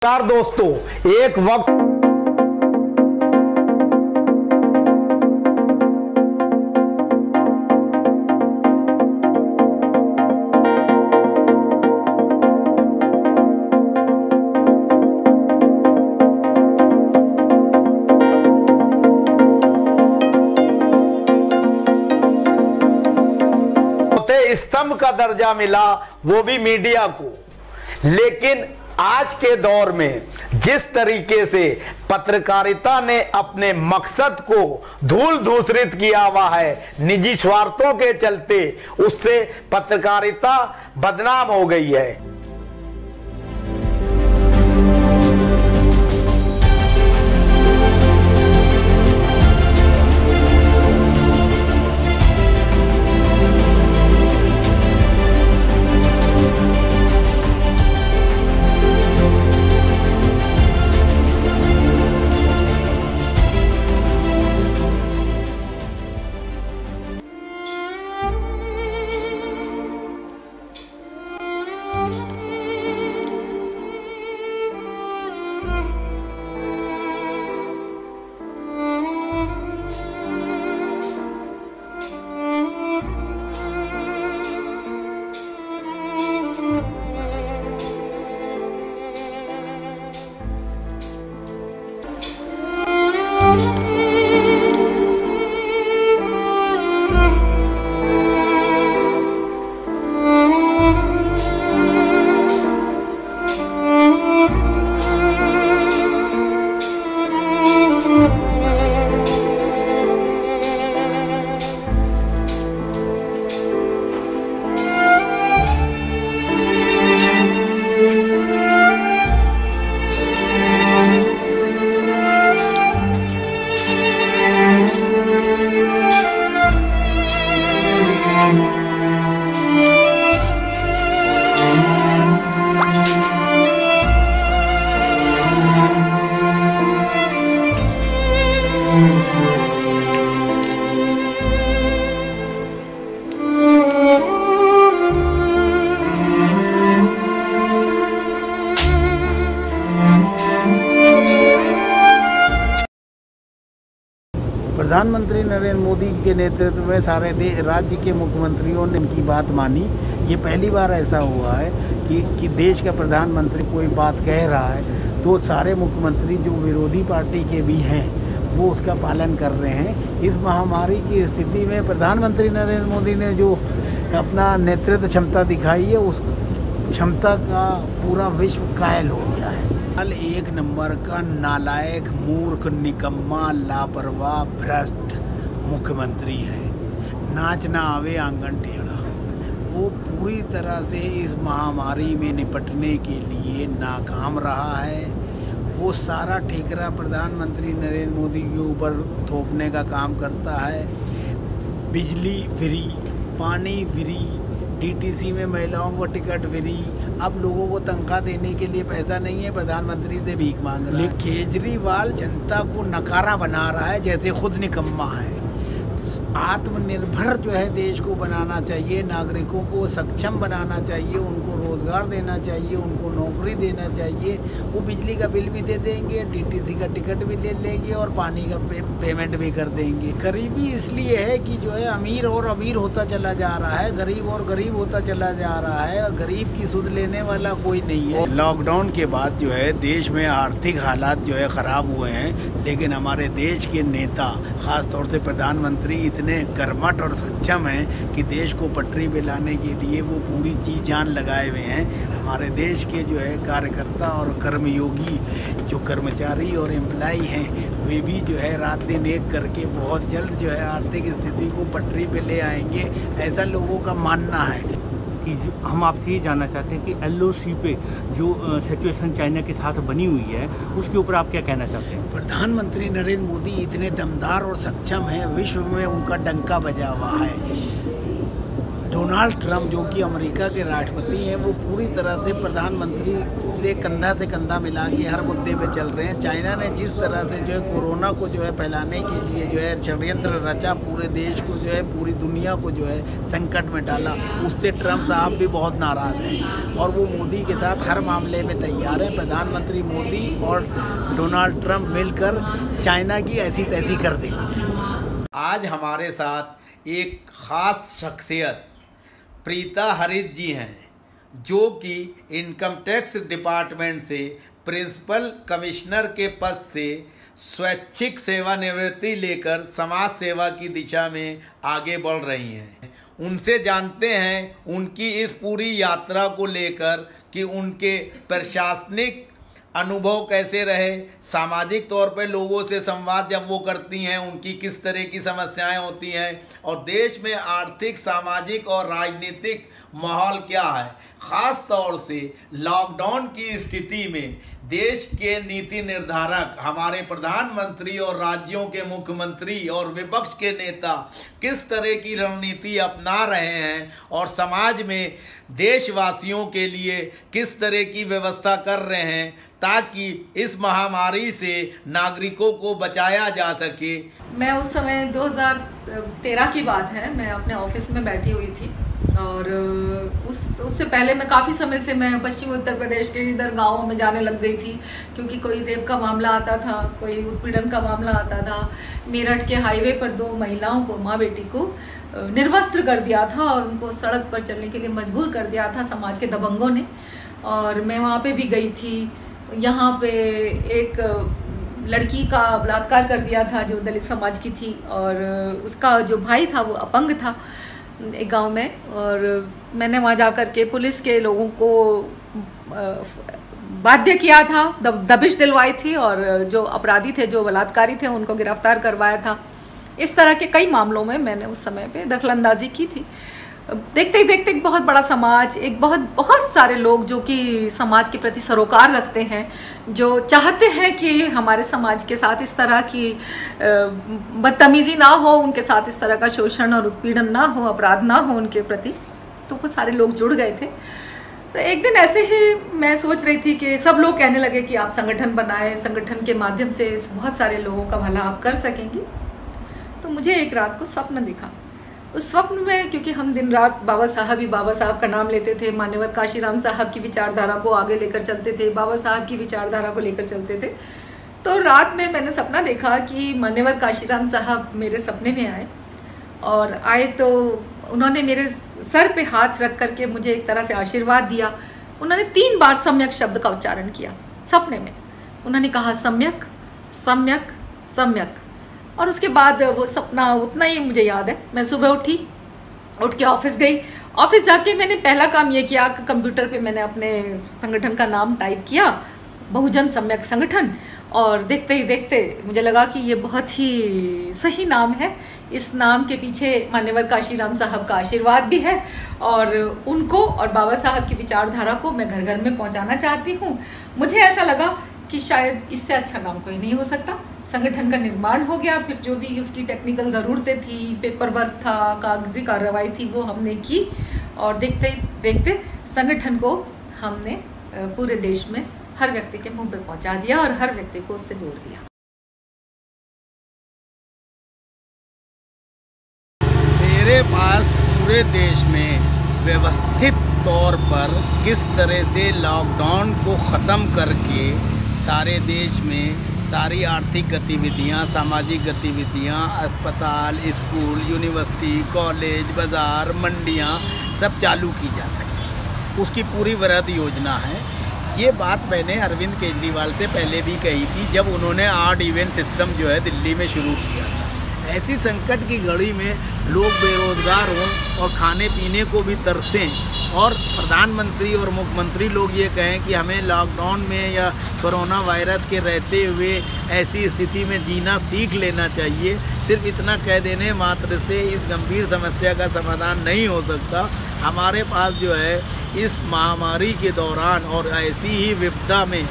नमस्कार दोस्तों, एक वक्त स्तंभ का दर्जा मिला, वो भी मीडिया को। लेकिन आज के दौर में जिस तरीके से पत्रकारिता ने अपने मकसद को धूल धूसरित किया हुआ है निजी स्वार्थों के चलते, उससे पत्रकारिता बदनाम हो गई है। प्रधानमंत्री नरेंद्र मोदी के नेतृत्व में सारे राज्य के मुख्यमंत्रियों ने इनकी बात मानी। ये पहली बार ऐसा हुआ है कि देश का प्रधानमंत्री कोई बात कह रहा है तो सारे मुख्यमंत्री जो विरोधी पार्टी के भी हैं वो उसका पालन कर रहे हैं। इस महामारी की स्थिति में प्रधानमंत्री नरेंद्र मोदी ने जो अपना नेतृत्व क्षमता दिखाई है, उस क्षमता का पूरा विश्व कायल हो गया है। एक नंबर का नालायक, मूर्ख, निकम्मा, लापरवाह, भ्रष्ट मुख्यमंत्री है। नाच ना आवे आंगन टेढ़ा। वो पूरी तरह से इस महामारी में निपटने के लिए नाकाम रहा है। वो सारा ठेकरा प्रधानमंत्री नरेंद्र मोदी के ऊपर थोपने का काम करता है। बिजली फ्री, पानी फ्री, डीटीसी में महिलाओं को टिकट फ्री। अब लोगों को तनख्वाह देने के लिए पैसा नहीं है, प्रधानमंत्री से भीख मांग रहा है। केजरीवाल जनता को नकारा बना रहा है, जैसे खुद निकम्मा है। आत्मनिर्भर जो है देश को बनाना चाहिए, नागरिकों को सक्षम बनाना चाहिए, उनको रोजगार देना चाहिए, उनको नौकरी देना चाहिए। वो बिजली का बिल भी दे देंगे, डीटीसी का टिकट भी ले लेंगे और पानी का पेमेंट भी कर देंगे। गरीबी इसलिए है कि जो है अमीर और अमीर होता चला जा रहा है, गरीब और गरीब होता चला जा रहा है। गरीब की सुध लेने वाला कोई नहीं है। लॉकडाउन के बाद जो है देश में आर्थिक हालात जो है ख़राब हुए हैं, लेकिन हमारे देश के नेता, ख़ासतौर से प्रधानमंत्री, इतने कर्मठ और सक्षम हैं कि देश को पटरी पे लाने के लिए वो पूरी जी जान लगाए हुए हैं। हमारे देश के जो है कार्यकर्ता और कर्मयोगी जो कर्मचारी और एम्प्लाई हैं, वे भी जो है रात दिन एक करके बहुत जल्द जो है आर्थिक स्थिति को पटरी पे ले आएंगे, ऐसा लोगों का मानना है। कि हम आपसे ये जानना चाहते हैं कि LOC पे जो सिचुएशन चाइना के साथ बनी हुई है, उसके ऊपर आप क्या कहना चाहते हैं? प्रधानमंत्री नरेंद्र मोदी इतने दमदार और सक्षम हैं, विश्व में उनका डंका बजा हुआ है। डोनाल्ड ट्रंप जो कि अमेरिका के राष्ट्रपति हैं, वो पूरी तरह से प्रधानमंत्री से कंधा मिला के हर मुद्दे पे चल रहे हैं। चाइना ने जिस तरह से जो है कोरोना को जो है फैलाने के लिए जो है षड्यंत्र रचा, पूरे देश को जो है, पूरी दुनिया को जो है संकट में डाला, उससे ट्रंप साहब भी बहुत नाराज़ हैं और वो मोदी के साथ हर मामले में तैयार हैं। प्रधानमंत्री मोदी और डोनाल्ड ट्रंप मिलकर चाइना की ऐसी तैसी कर देंगे। आज हमारे साथ एक ख़ास शख्सियत प्रीता हरित जी हैं, जो कि इनकम टैक्स डिपार्टमेंट से प्रिंसिपल कमिश्नर के पद से स्वैच्छिक सेवानिवृत्ति लेकर समाज सेवा की दिशा में आगे बढ़ रही हैं। उनसे जानते हैं उनकी इस पूरी यात्रा को लेकर कि उनके प्रशासनिक अनुभव कैसे रहे, सामाजिक तौर पर लोगों से संवाद जब वो करती हैं उनकी किस तरह की समस्याएं होती हैं, और देश में आर्थिक, सामाजिक और राजनीतिक माहौल क्या है। ख़ास तौर से लॉकडाउन की स्थिति में देश के नीति निर्धारक, हमारे प्रधानमंत्री और राज्यों के मुख्यमंत्री और विपक्ष के नेता किस तरह की रणनीति अपना रहे हैं और समाज में देशवासियों के लिए किस तरह की व्यवस्था कर रहे हैं ताकि इस महामारी से नागरिकों को बचाया जा सके। मैं उस समय 2013 की बात है, मैं अपने ऑफिस में बैठी हुई थी और उससे पहले मैं काफ़ी समय से मैं पश्चिम उत्तर प्रदेश के इधर गाँवों में जाने लग गई थी, क्योंकि कोई रेप का मामला आता था, कोई उत्पीड़न का मामला आता था। मेरठ के हाईवे पर 2 महिलाओं को, माँ बेटी को निर्वस्त्र कर दिया था और उनको सड़क पर चलने के लिए मजबूर कर दिया था समाज के दबंगों ने, और मैं वहाँ पे भी गई थी। यहाँ पे एक लड़की का बलात्कार कर दिया था जो दलित समाज की थी, और उसका जो भाई था वो अपंग था एक गांव में, और मैंने वहाँ जा कर के पुलिस के लोगों को बाध्य किया था, दबिश दिलवाई थी, और जो अपराधी थे, जो बलात्कारी थे, उनको गिरफ्तार करवाया था। इस तरह के कई मामलों में मैंने उस समय पे दखलंदाजी की थी। देखते ही देखते एक बहुत बड़ा समाज, एक बहुत सारे लोग जो कि समाज के प्रति सरोकार रखते हैं, जो चाहते हैं कि हमारे समाज के साथ इस तरह की बदतमीज़ी ना हो, उनके साथ इस तरह का शोषण और उत्पीड़न ना हो, अपराध ना हो उनके प्रति, तो वो सारे लोग जुड़ गए थे। तो एक दिन ऐसे ही मैं सोच रही थी कि सब लोग कहने लगे कि आप संगठन बनाएं, संगठन के माध्यम से बहुत सारे लोगों का भला आप कर सकेंगी। तो मुझे एक रात को स्वप्न दिखा। उस स्वप्न में, क्योंकि हम दिन रात बाबा साहब का नाम लेते थे, मान्यवर काशीराम साहब की विचारधारा को आगे लेकर चलते थे, बाबा साहब की विचारधारा को लेकर चलते थे, तो रात में मैंने सपना देखा कि मान्यवर काशीराम साहब मेरे सपने में आए, और आए तो उन्होंने मेरे सर पे हाथ रख करके मुझे एक तरह से आशीर्वाद दिया। उन्होंने 3 बार सम्यक शब्द का उच्चारण किया सपने में। उन्होंने कहा सम्यक, सम्यक, सम्यक, और उसके बाद वो सपना उतना ही मुझे याद है। मैं सुबह उठ के ऑफिस गई। ऑफिस जाके मैंने पहला काम ये किया कि कंप्यूटर पे मैंने अपने संगठन का नाम टाइप किया, बहुजन सम्यक संगठन, और देखते ही देखते मुझे लगा कि ये बहुत ही सही नाम है। इस नाम के पीछे मान्यवर काशीराम साहब का आशीर्वाद भी है, और उनको और बाबा साहब की विचारधारा को मैं घर घर में पहुंचाना चाहती हूँ। मुझे ऐसा लगा कि शायद इससे अच्छा नाम कोई नहीं हो सकता। संगठन का निर्माण हो गया, फिर जो भी उसकी टेक्निकल ज़रूरतें थी, पेपर वर्क था, कागजी कार्रवाई थी, वो हमने की, और देखते ही देखते संगठन को हमने पूरे देश में हर व्यक्ति के मुंह पे पहुंचा दिया और हर व्यक्ति को उससे जोड़ दिया। मेरे पास पूरे देश में व्यवस्थित तौर पर किस तरह से लॉकडाउन को ख़त्म करके सारे देश में सारी आर्थिक गतिविधियां, सामाजिक गतिविधियां, अस्पताल, स्कूल, यूनिवर्सिटी, कॉलेज, बाज़ार, मंडियां सब चालू की जा सके, उसकी पूरी वृहद योजना है। ये बात मैंने अरविंद केजरीवाल से पहले भी कही थी जब उन्होंने ऑड इवन सिस्टम जो है दिल्ली में शुरू किया था। ऐसी संकट की घड़ी में लोग बेरोजगार हों और खाने पीने को भी तरसें, और प्रधानमंत्री और मुख्यमंत्री लोग ये कहें कि हमें लॉकडाउन में या कोरोना वायरस के रहते हुए ऐसी स्थिति में जीना सीख लेना चाहिए। सिर्फ इतना कह देने मात्र से इस गंभीर समस्या का समाधान नहीं हो सकता। हमारे पास जो है इस महामारी के दौरान और ऐसी ही विपदा में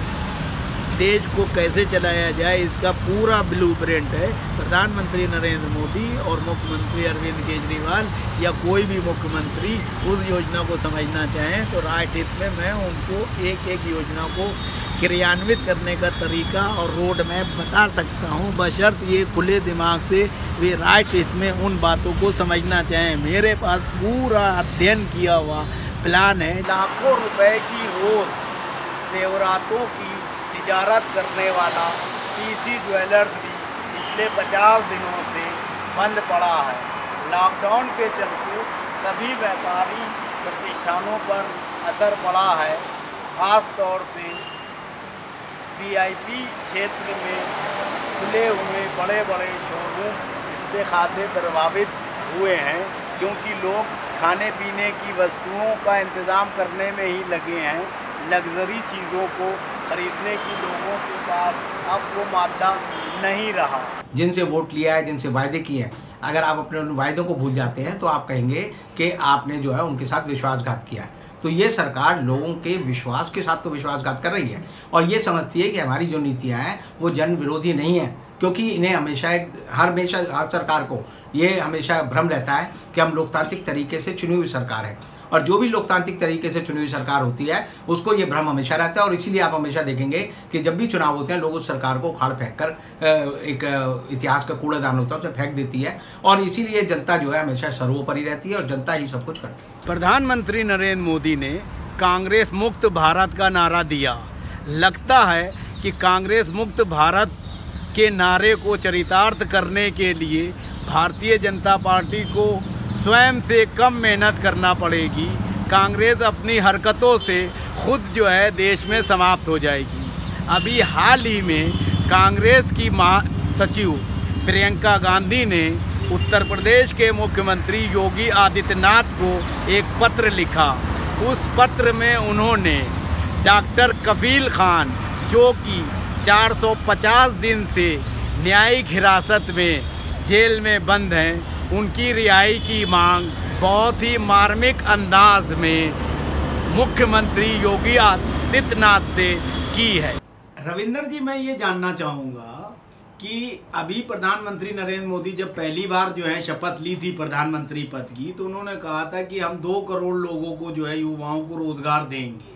देश को कैसे चलाया जाए इसका पूरा ब्लूप्रिंट है। प्रधानमंत्री नरेंद्र मोदी और मुख्यमंत्री अरविंद केजरीवाल या कोई भी मुख्यमंत्री उस योजना को समझना चाहें तो राष्ट्र हित में मैं उनको एक एक योजना को क्रियान्वित करने का तरीका और रोड मैप बता सकता हूं, बशर्ते ये खुले दिमाग से वे राष्ट्र हित में उन बातों को समझना चाहें। मेरे पास पूरा अध्ययन किया हुआ प्लान है। लाखों रुपए की रोज जेवरातों की तिजारत करने वाला टीसी ज्वेलर्स भी पिछले 50 दिनों से बंद पड़ा है। लॉकडाउन के चलते सभी व्यापारी प्रतिष्ठानों पर असर पड़ा है। खास तौर से वीआईपी क्षेत्र में खुले हुए बड़े बड़े शोरूम इससे खासे प्रभावित हुए हैं, क्योंकि लोग खाने पीने की वस्तुओं का इंतज़ाम करने में ही लगे हैं। लग्जरी चीज़ों को खरीदने की लोगों के पास अब वो मादा नहीं रहा। जिनसे वोट लिया है, जिनसे वायदे किए हैं, अगर आप अपने उन वायदों को भूल जाते हैं तो आप कहेंगे कि आपने जो है उनके साथ विश्वासघात किया है। तो ये सरकार लोगों के विश्वास के साथ तो विश्वासघात कर रही है और ये समझती है कि हमारी जो नीतियाँ हैं वो जन विरोधी नहीं हैं, क्योंकि इन्हें हमेशा हर सरकार को ये हमेशा भ्रम रहता है कि हम लोकतांत्रिक तरीके से चुनी हुई सरकार है, और जो भी लोकतांत्रिक तरीके से चुनी हुई सरकार होती है उसको ये भ्रम हमेशा रहता है। और इसीलिए आप हमेशा देखेंगे कि जब भी चुनाव होते हैं लोग उस सरकार को उखाड़ फेंक कर एक इतिहास का कूड़ादान होता है उसे फेंक देती है, और इसीलिए जनता जो है हमेशा सर्वोपरि रहती है और जनता ही सब कुछ करती है। प्रधानमंत्री नरेंद्र मोदी ने कांग्रेस मुक्त भारत का नारा दिया। लगता है कि कांग्रेस मुक्त भारत के नारे को चरितार्थ करने के लिए भारतीय जनता पार्टी को स्वयं से कम मेहनत करना पड़ेगी। कांग्रेस अपनी हरकतों से खुद जो है देश में समाप्त हो जाएगी। अभी हाल ही में कांग्रेस की महासचिव प्रियंका गांधी ने उत्तर प्रदेश के मुख्यमंत्री योगी आदित्यनाथ को एक पत्र लिखा। उस पत्र में उन्होंने डॉक्टर कफील खान, जो कि 450 दिन से न्यायिक हिरासत में जेल में बंद हैं, उनकी रिहाई की मांग बहुत ही मार्मिक अंदाज में मुख्यमंत्री योगी आदित्यनाथ से की है। रविंदर जी, मैं ये जानना चाहूँगा कि अभी प्रधानमंत्री नरेंद्र मोदी जब पहली बार जो है शपथ ली थी प्रधानमंत्री पद की, तो उन्होंने कहा था कि हम 2 करोड़ लोगों को जो है युवाओं को रोजगार देंगे।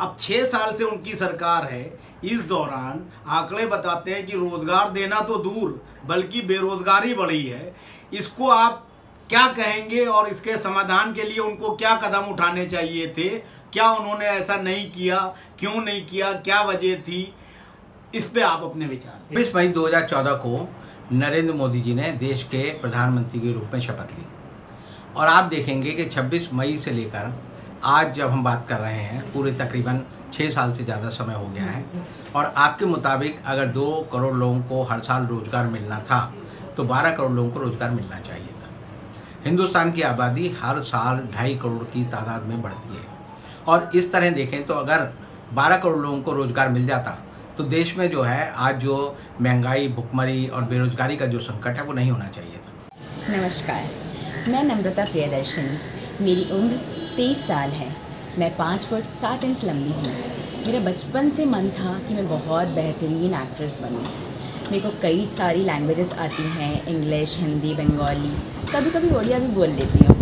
अब 6 साल से उनकी सरकार है। इस दौरान आंकड़े बताते हैं कि रोजगार देना तो दूर बल्कि बेरोजगारी बढ़ी है। इसको आप क्या कहेंगे और इसके समाधान के लिए उनको क्या कदम उठाने चाहिए थे? क्या उन्होंने ऐसा नहीं किया? क्यों नहीं किया? क्या वजह थी? इस पे आप अपने विचार। 26 मई 2014 को नरेंद्र मोदी जी ने देश के प्रधानमंत्री के रूप में शपथ ली, और आप देखेंगे कि 26 मई से लेकर आज जब हम बात कर रहे हैं पूरे तकरीबन 6 साल से ज़्यादा समय हो गया है, और आपके मुताबिक अगर 2 करोड़ लोगों को हर साल रोज़गार मिलना था तो 12 करोड़ लोगों को रोज़गार मिलना चाहिए था। हिंदुस्तान की आबादी हर साल 2.5 करोड़ की तादाद में बढ़ती है, और इस तरह देखें तो अगर 12 करोड़ लोगों को रोज़गार मिल जाता तो देश में जो है आज जो महंगाई, भुखमरी और बेरोजगारी का जो संकट है वो नहीं होना चाहिए था। नमस्कार, मैं नम्रता प्रियदर्शनी, मेरी उम्र 23 साल है। मैं 5 फुट 7 इंच लंबी हूँ। मेरा बचपन से मन था कि मैं बहुत बेहतरीन एक्ट्रेस बनूँ। मेरे को कई सारी लैंग्वेजेस आती हैं, इंग्लिश, हिंदी, बंगाली, कभी कभी उड़िया भी बोल लेती हूँ,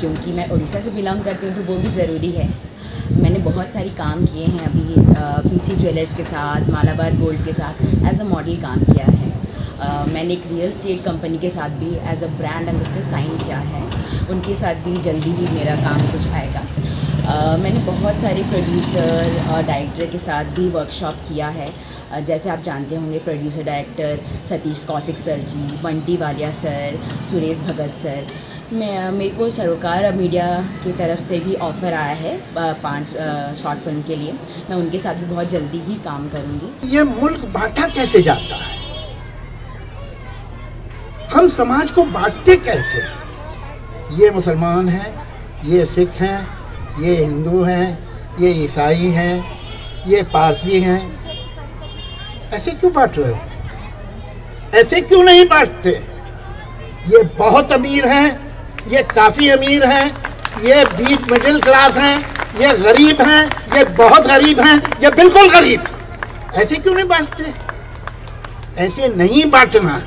क्योंकि मैं उड़ीसा से बिलोंग करती हूँ तो वो भी ज़रूरी है। मैंने बहुत सारी काम किए हैं अभी पीसी ज्वेलर्स के साथ, मालाबार गोल्ड के साथ एज अ मॉडल काम किया है। मैंने एक रियल एस्टेट कंपनी के साथ भी as a brand ambassador sign किया है, उनके साथ भी जल्दी ही मेरा काम कुछ आएगा। मैंने बहुत सारे प्रोड्यूसर और डायरेक्टर के साथ भी वर्कशॉप किया है। जैसे आप जानते होंगे producer director Satish Kaushik sir ji, Bunty Walia sir, Suresh Bhagat sir. मेरे को सरोकार मीडिया की तरफ से भी ऑफ़र आया है 5 शॉर्ट फिल्म के लिए। मैं उनके साथ भी बहुत जल्दी ही काम करूँगी। ये मुल्क बांटा कैसे जाता है? हम समाज को बांटते कैसे? ये मुसलमान हैं, ये सिख हैं, ये हिंदू हैं, ये ईसाई हैं, ये पारसी हैं। ऐसे क्यों बांट रहे हो? ऐसे क्यों नहीं बांटते? ये बहुत अमीर हैं, ये काफ़ी अमीर हैं, ये बीच मिडिल क्लास हैं, ये गरीब हैं, ये बहुत गरीब हैं, ये बिल्कुल गरीब। ऐसे क्यों नहीं बांटते? ऐसे नहीं बांटना,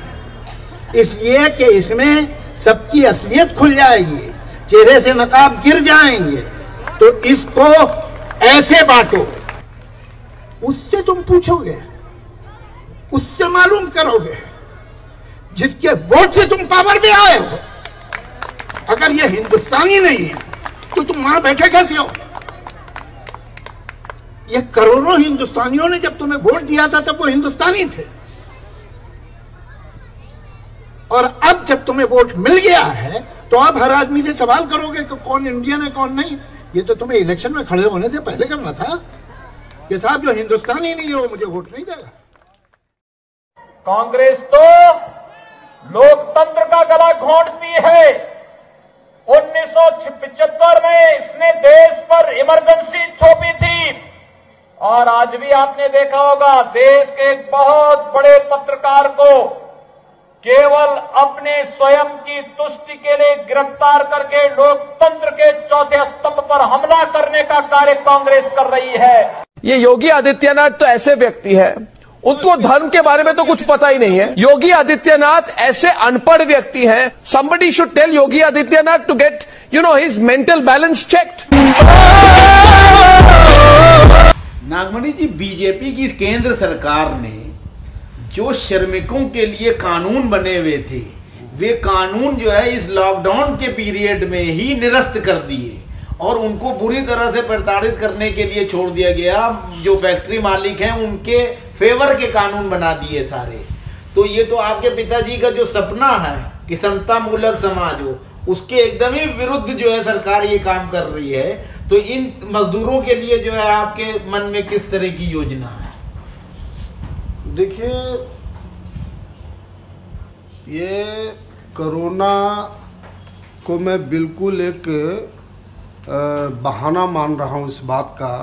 इसलिए कि इसमें सबकी असलियत खुल जाएगी, चेहरे से नकाब गिर जाएंगे। तो इसको ऐसे बांटो, उससे तुम पूछोगे, उससे मालूम करोगे, जिसके वोट से तुम पावर में आए हो। अगर ये हिंदुस्तानी नहीं है तो तुम वहां बैठे कैसे हो? ये करोड़ों हिंदुस्तानियों ने जब तुम्हें वोट दिया था तब वो हिंदुस्तानी थे, और अब जब तुम्हें वोट मिल गया है तो आप हर आदमी से सवाल करोगे कि कौन इंडियन है कौन नहीं। ये तो तुम्हें इलेक्शन में खड़े होने से पहले करना था कि साहब जो हिंदुस्तानी नहीं है वो मुझे वोट नहीं देगा। कांग्रेस तो लोकतंत्र का गला घोंटती है। 1975 में इसने देश पर इमरजेंसी थोपी थी, और आज भी आपने देखा होगा देश के एक बहुत बड़े पत्रकार को केवल अपने स्वयं की तुष्टि के लिए गिरफ्तार करके लोकतंत्र के चौथे स्तंभ पर हमला करने का कार्य कांग्रेस कर रही है। ये योगी आदित्यनाथ तो ऐसे व्यक्ति है, उनको धर्म के बारे में तो कुछ पता ही नहीं है। योगी आदित्यनाथ ऐसे अनपढ़ व्यक्ति हैं, somebody should tell Yogi Adityanath to get his mental balance checked। Nagmani ji, BJP की केंद्र सरकार ने जो श्रमिकों के लिए कानून बने हुए थे, वे कानून जो है इस लॉकडाउन के पीरियड में ही निरस्त कर दिए और उनको बुरी तरह से प्रताड़ित करने के लिए छोड़ दिया गया। जो फैक्ट्री मालिक हैं उनके फेवर के कानून बना दिए सारे। तो ये तो आपके पिताजी का जो सपना है कि समता मूलक समाज हो, उसके एकदम ही विरुद्ध जो है सरकार ये काम कर रही है। तो इन मजदूरों के लिए जो है आपके मन में किस तरह की योजना है? देखिए, ये कोरोना को मैं बिल्कुल एक बहाना मान रहा हूँ इस बात का।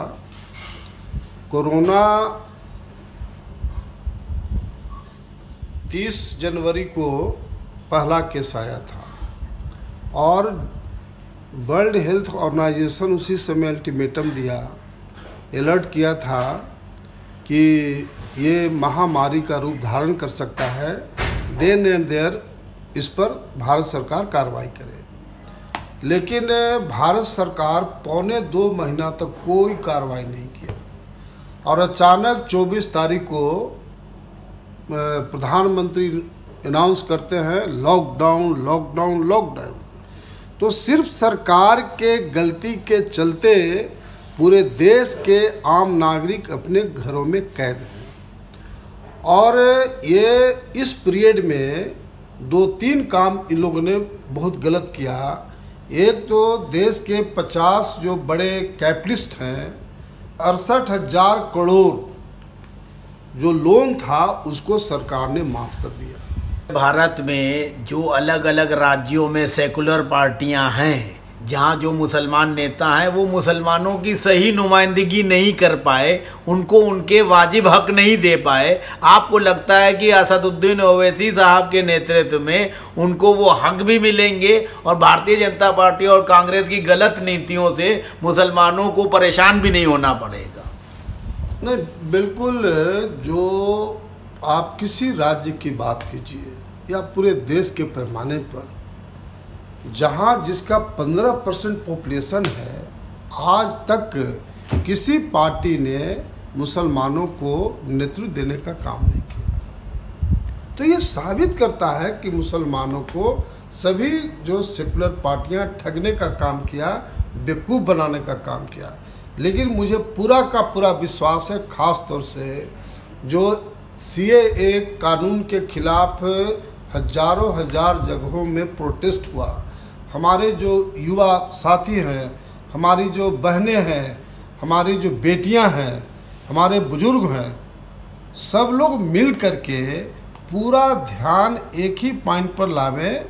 कोरोना 30 जनवरी को पहला केस आया था और वर्ल्ड हेल्थ ऑर्गेनाइजेशन उसी समय अल्टीमेटम दिया, अलर्ट किया था कि ये महामारी का रूप धारण कर सकता है, देन एंड देयर इस पर भारत सरकार कार्रवाई करे। लेकिन भारत सरकार पौने 2 महीना तक कोई कार्रवाई नहीं किया और अचानक 24 तारीख को प्रधानमंत्री अनाउंस करते हैं लॉकडाउन लॉकडाउन लॉकडाउन। तो सिर्फ सरकार के गलती के चलते पूरे देश के आम नागरिक अपने घरों में कैद हैं। और ये इस पीरियड में 2-3 काम इन लोगों ने बहुत गलत किया। एक तो देश के 50 जो बड़े कैपिटलिस्ट हैं, 68,000 करोड़ जो लोन था उसको सरकार ने माफ़ कर दिया। भारत में जो अलग अलग राज्यों में सेकुलर पार्टियां हैं, जहां जो मुसलमान नेता हैं वो मुसलमानों की सही नुमाइंदगी नहीं कर पाए, उनको उनके वाजिब हक नहीं दे पाए। आपको लगता है कि असदुद्दीन ओवैसी साहब के नेतृत्व में उनको वो हक भी मिलेंगे और भारतीय जनता पार्टी और कांग्रेस की गलत नीतियों से मुसलमानों को परेशान भी नहीं होना पड़ेगा? नहीं, बिल्कुल। जो आप किसी राज्य की बात कीजिए या पूरे देश के पैमाने पर, जहां जिसका 15% पॉपुलेशन है, आज तक किसी पार्टी ने मुसलमानों को नेतृत्व देने का काम नहीं किया। तो ये साबित करता है कि मुसलमानों को सभी जो सेकुलर पार्टियां ठगने का काम किया, बेवकूफ़ बनाने का काम किया। लेकिन मुझे पूरा का पूरा विश्वास है, ख़ास तौर से जो CAA कानून के खिलाफ हजारों हजार जगहों में प्रोटेस्ट हुआ, हमारे जो युवा साथी हैं, हमारी जो बहनें हैं, हमारी जो बेटियां हैं, हमारे बुजुर्ग हैं, सब लोग मिल करके पूरा ध्यान एक ही पॉइंट पर लावें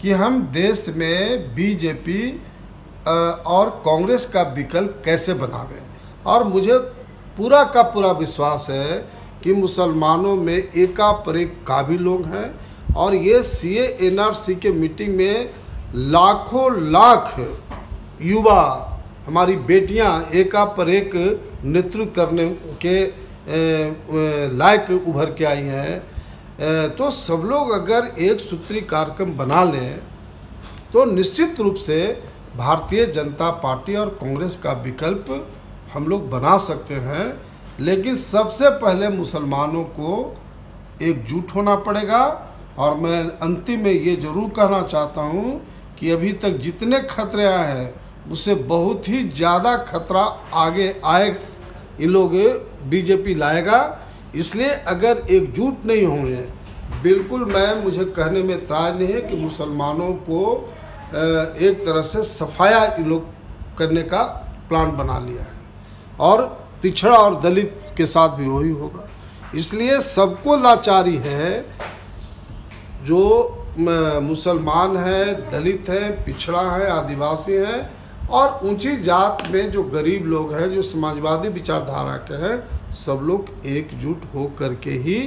कि हम देश में बीजेपी और कांग्रेस का विकल्प कैसे बनावें। और मुझे पूरा का पूरा विश्वास है कि मुसलमानों में एका पर एक काबिल लोग हैं और ये CA NRC के मीटिंग में लाखों लाख युवा, हमारी बेटियां एका पर एक नेतृत्व करने के लायक उभर के आई हैं। तो सब लोग अगर एक सूत्री कार्यक्रम बना लें तो निश्चित रूप से भारतीय जनता पार्टी और कांग्रेस का विकल्प हम लोग बना सकते हैं। लेकिन सबसे पहले मुसलमानों को एकजुट होना पड़ेगा। और मैं अंतिम में ये ज़रूर कहना चाहता हूँ कि अभी तक जितने खतरे आए हैं उससे बहुत ही ज़्यादा खतरा आगे आए इन लोग बीजेपी लाएगा। इसलिए अगर एकजुट नहीं होंगे, बिल्कुल मुझे कहने में इतराज़ नहीं है कि मुसलमानों को एक तरह से सफाया इन लोग करने का प्लान बना लिया है और पिछड़ा और दलित के साथ भी वही होगा। इसलिए सबको लाचारी है, जो मुसलमान है, दलित हैं, पिछड़ा है, आदिवासी हैं और ऊंची जात में जो गरीब लोग हैं, जो समाजवादी विचारधारा के हैं, सब लोग एकजुट हो करके ही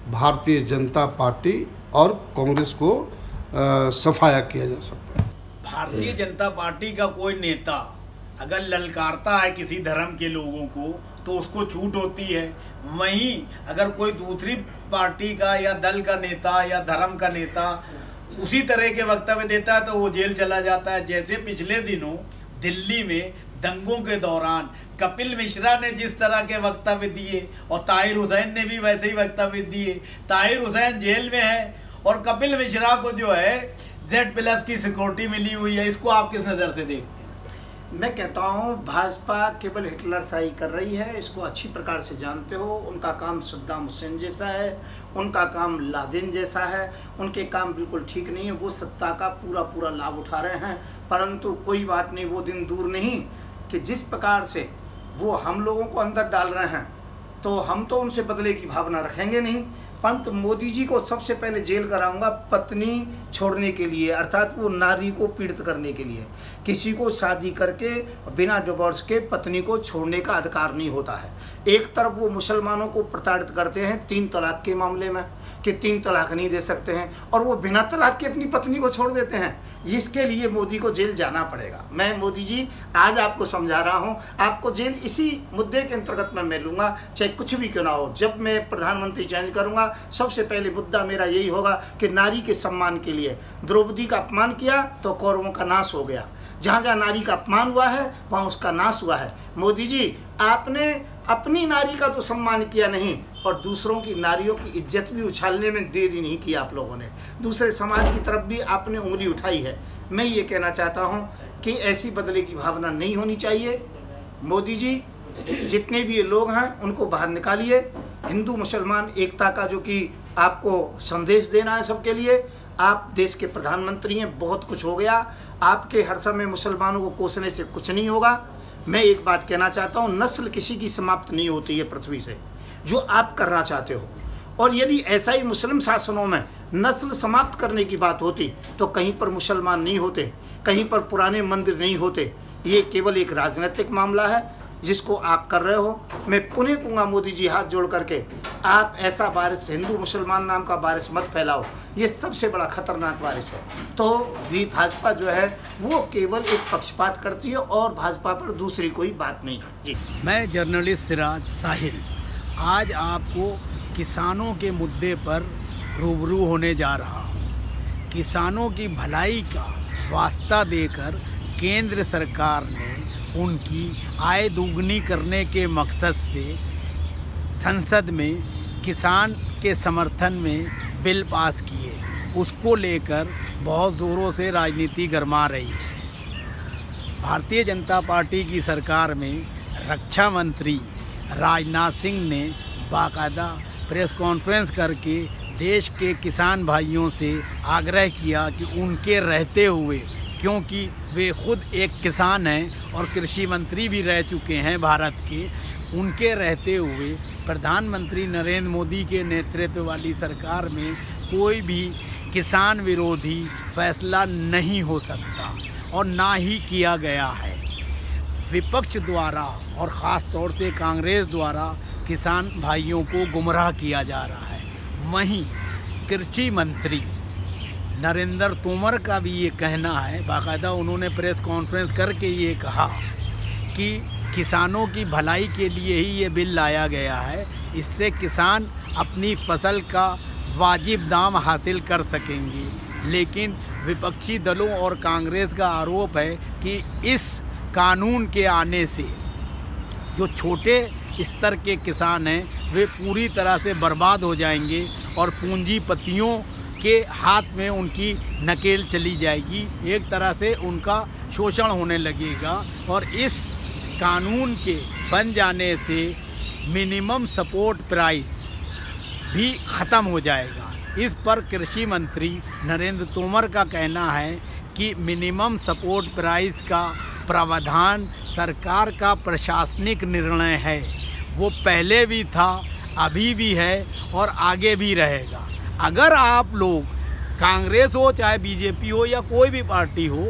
भारतीय जनता पार्टी और कांग्रेस को सफाया किया जा सकता है। भारतीय जनता पार्टी का कोई नेता अगर ललकारता है किसी धर्म के लोगों को तो उसको छूट होती है। वहीं अगर कोई दूसरी पार्टी का या दल का नेता या धर्म का नेता उसी तरह के वक्तव्य देता है तो वो जेल चला जाता है। जैसे पिछले दिनों दिल्ली में दंगों के दौरान कपिल मिश्रा ने जिस तरह के वक्तव्य दिए और ताहिर हुसैन ने भी वैसे ही वक्तव्य दिए। ताहिर हुसैन जेल में है और कपिल मिश्रा को जो है Z+ की सिक्योरिटी मिली हुई है। इसको आप किस नज़र से देखते हैं? मैं कहता हूँ भाजपा केवल हिटलर शाही कर रही है, इसको अच्छी प्रकार से जानते हो। उनका काम सद्दाम हुसैन जैसा है, उनका काम लादेन जैसा है, उनके काम बिल्कुल ठीक नहीं है। वो सत्ता का पूरा लाभ उठा रहे हैं, परंतु कोई बात नहीं, वो दिन दूर नहीं कि जिस प्रकार से वो हम लोगों को अंदर डाल रहे हैं तो हम तो उनसे बदले की भावना रखेंगे नहीं। परंतु मोदी जी को सबसे पहले जेल कराऊंगा पत्नी छोड़ने के लिए, अर्थात वो नारी को पीड़ित करने के लिए। किसी को शादी करके बिना डिवोर्स के पत्नी को छोड़ने का अधिकार नहीं होता है। एक तरफ वो मुसलमानों को प्रताड़ित करते हैं 3 तलाक के मामले में कि 3 तलाक नहीं दे सकते हैं, और वो बिना तलाक के अपनी पत्नी को छोड़ देते हैं। इसके लिए मोदी को जेल जाना पड़ेगा। मैं मोदी जी आज आपको समझा रहा हूँ, आपको जेल इसी मुद्दे के अंतर्गत मैं लूँगा, चाहे कुछ भी क्यों ना हो। जब मैं प्रधानमंत्री चेंज करूँगा सबसे पहले मुद्दा मेरा यही होगा कि नारी के सम्मान के लिए द्रौपदी का अपमान किया तो कौरवों का नाश हो गया। जहाँ जहाँ नारी का अपमान हुआ है वहाँ उसका नाश हुआ है। मोदी जी आपने अपनी नारी का तो सम्मान किया नहीं और दूसरों की नारियों की इज्जत भी उछालने में देरी नहीं की आप लोगों ने। दूसरे समाज की तरफ भी आपने उंगली उठाई है। मैं ये कहना चाहता हूँ कि ऐसी बदले की भावना नहीं होनी चाहिए। मोदी जी जितने भी ये लोग हैं उनको बाहर निकालिए। हिंदू मुसलमान एकता का जो कि आपको संदेश देना है सबके लिए। आप देश के प्रधानमंत्री हैं, बहुत कुछ हो गया। आपके हर समय मुसलमानों को कोसने से कुछ नहीं होगा। मैं एक बात कहना चाहता हूँ, नस्ल किसी की समाप्त नहीं होती है पृथ्वी से, जो आप करना चाहते हो। और यदि ऐसा ही मुस्लिम शासनों में नस्ल समाप्त करने की बात होती तो कहीं पर मुसलमान नहीं होते, कहीं पर पुराने मंदिर नहीं होते। ये केवल एक राजनीतिक मामला है जिसको आप कर रहे हो। मैं पुनः कहूँगा मोदी जी, हाथ जोड़ करके आप ऐसा वायरस हिंदू मुसलमान नाम का वायरस मत फैलाओ। ये सबसे बड़ा खतरनाक वायरस है। तो भी भाजपा जो है वो केवल एक पक्षपात करती है और भाजपा पर दूसरी कोई बात नहीं है। जी, मैं जर्नलिस्ट सिराज साहिल आज आपको किसानों के मुद्दे पर रूबरू होने जा रहा हूँ। किसानों की भलाई का वास्ता देकर केंद्र सरकार ने उनकी आय दोगुनी करने के मकसद से संसद में किसान के समर्थन में बिल पास किए। उसको लेकर बहुत ज़ोरों से राजनीति गरमा रही है। भारतीय जनता पार्टी की सरकार में रक्षा मंत्री राजनाथ सिंह ने बाकायदा प्रेस कॉन्फ्रेंस करके देश के किसान भाइयों से आग्रह किया कि उनके रहते हुए, क्योंकि वे खुद एक किसान हैं और कृषि मंत्री भी रह चुके हैं भारत के, उनके रहते हुए प्रधानमंत्री नरेंद्र मोदी के नेतृत्व वाली सरकार में कोई भी किसान विरोधी फैसला नहीं हो सकता और ना ही किया गया है। विपक्ष द्वारा और ख़ास तौर से कांग्रेस द्वारा किसान भाइयों को गुमराह किया जा रहा है। वहीं कृषि मंत्री नरेंद्र तोमर का भी ये कहना है, बाकायदा उन्होंने प्रेस कॉन्फ्रेंस करके ये कहा कि किसानों की भलाई के लिए ही ये बिल लाया गया है। इससे किसान अपनी फसल का वाजिब दाम हासिल कर सकेंगे। लेकिन विपक्षी दलों और कांग्रेस का आरोप है कि इस कानून के आने से जो छोटे स्तर के किसान हैं वे पूरी तरह से बर्बाद हो जाएंगे और पूंजीपतियों के हाथ में उनकी नकेल चली जाएगी। एक तरह से उनका शोषण होने लगेगा और इस कानून के बन जाने से मिनिमम सपोर्ट प्राइस भी ख़त्म हो जाएगा। इस पर कृषि मंत्री नरेंद्र तोमर का कहना है कि मिनिमम सपोर्ट प्राइस का प्रावधान सरकार का प्रशासनिक निर्णय है। वो पहले भी था, अभी भी है और आगे भी रहेगा। अगर आप लोग कांग्रेस हो चाहे बीजेपी हो या कोई भी पार्टी हो,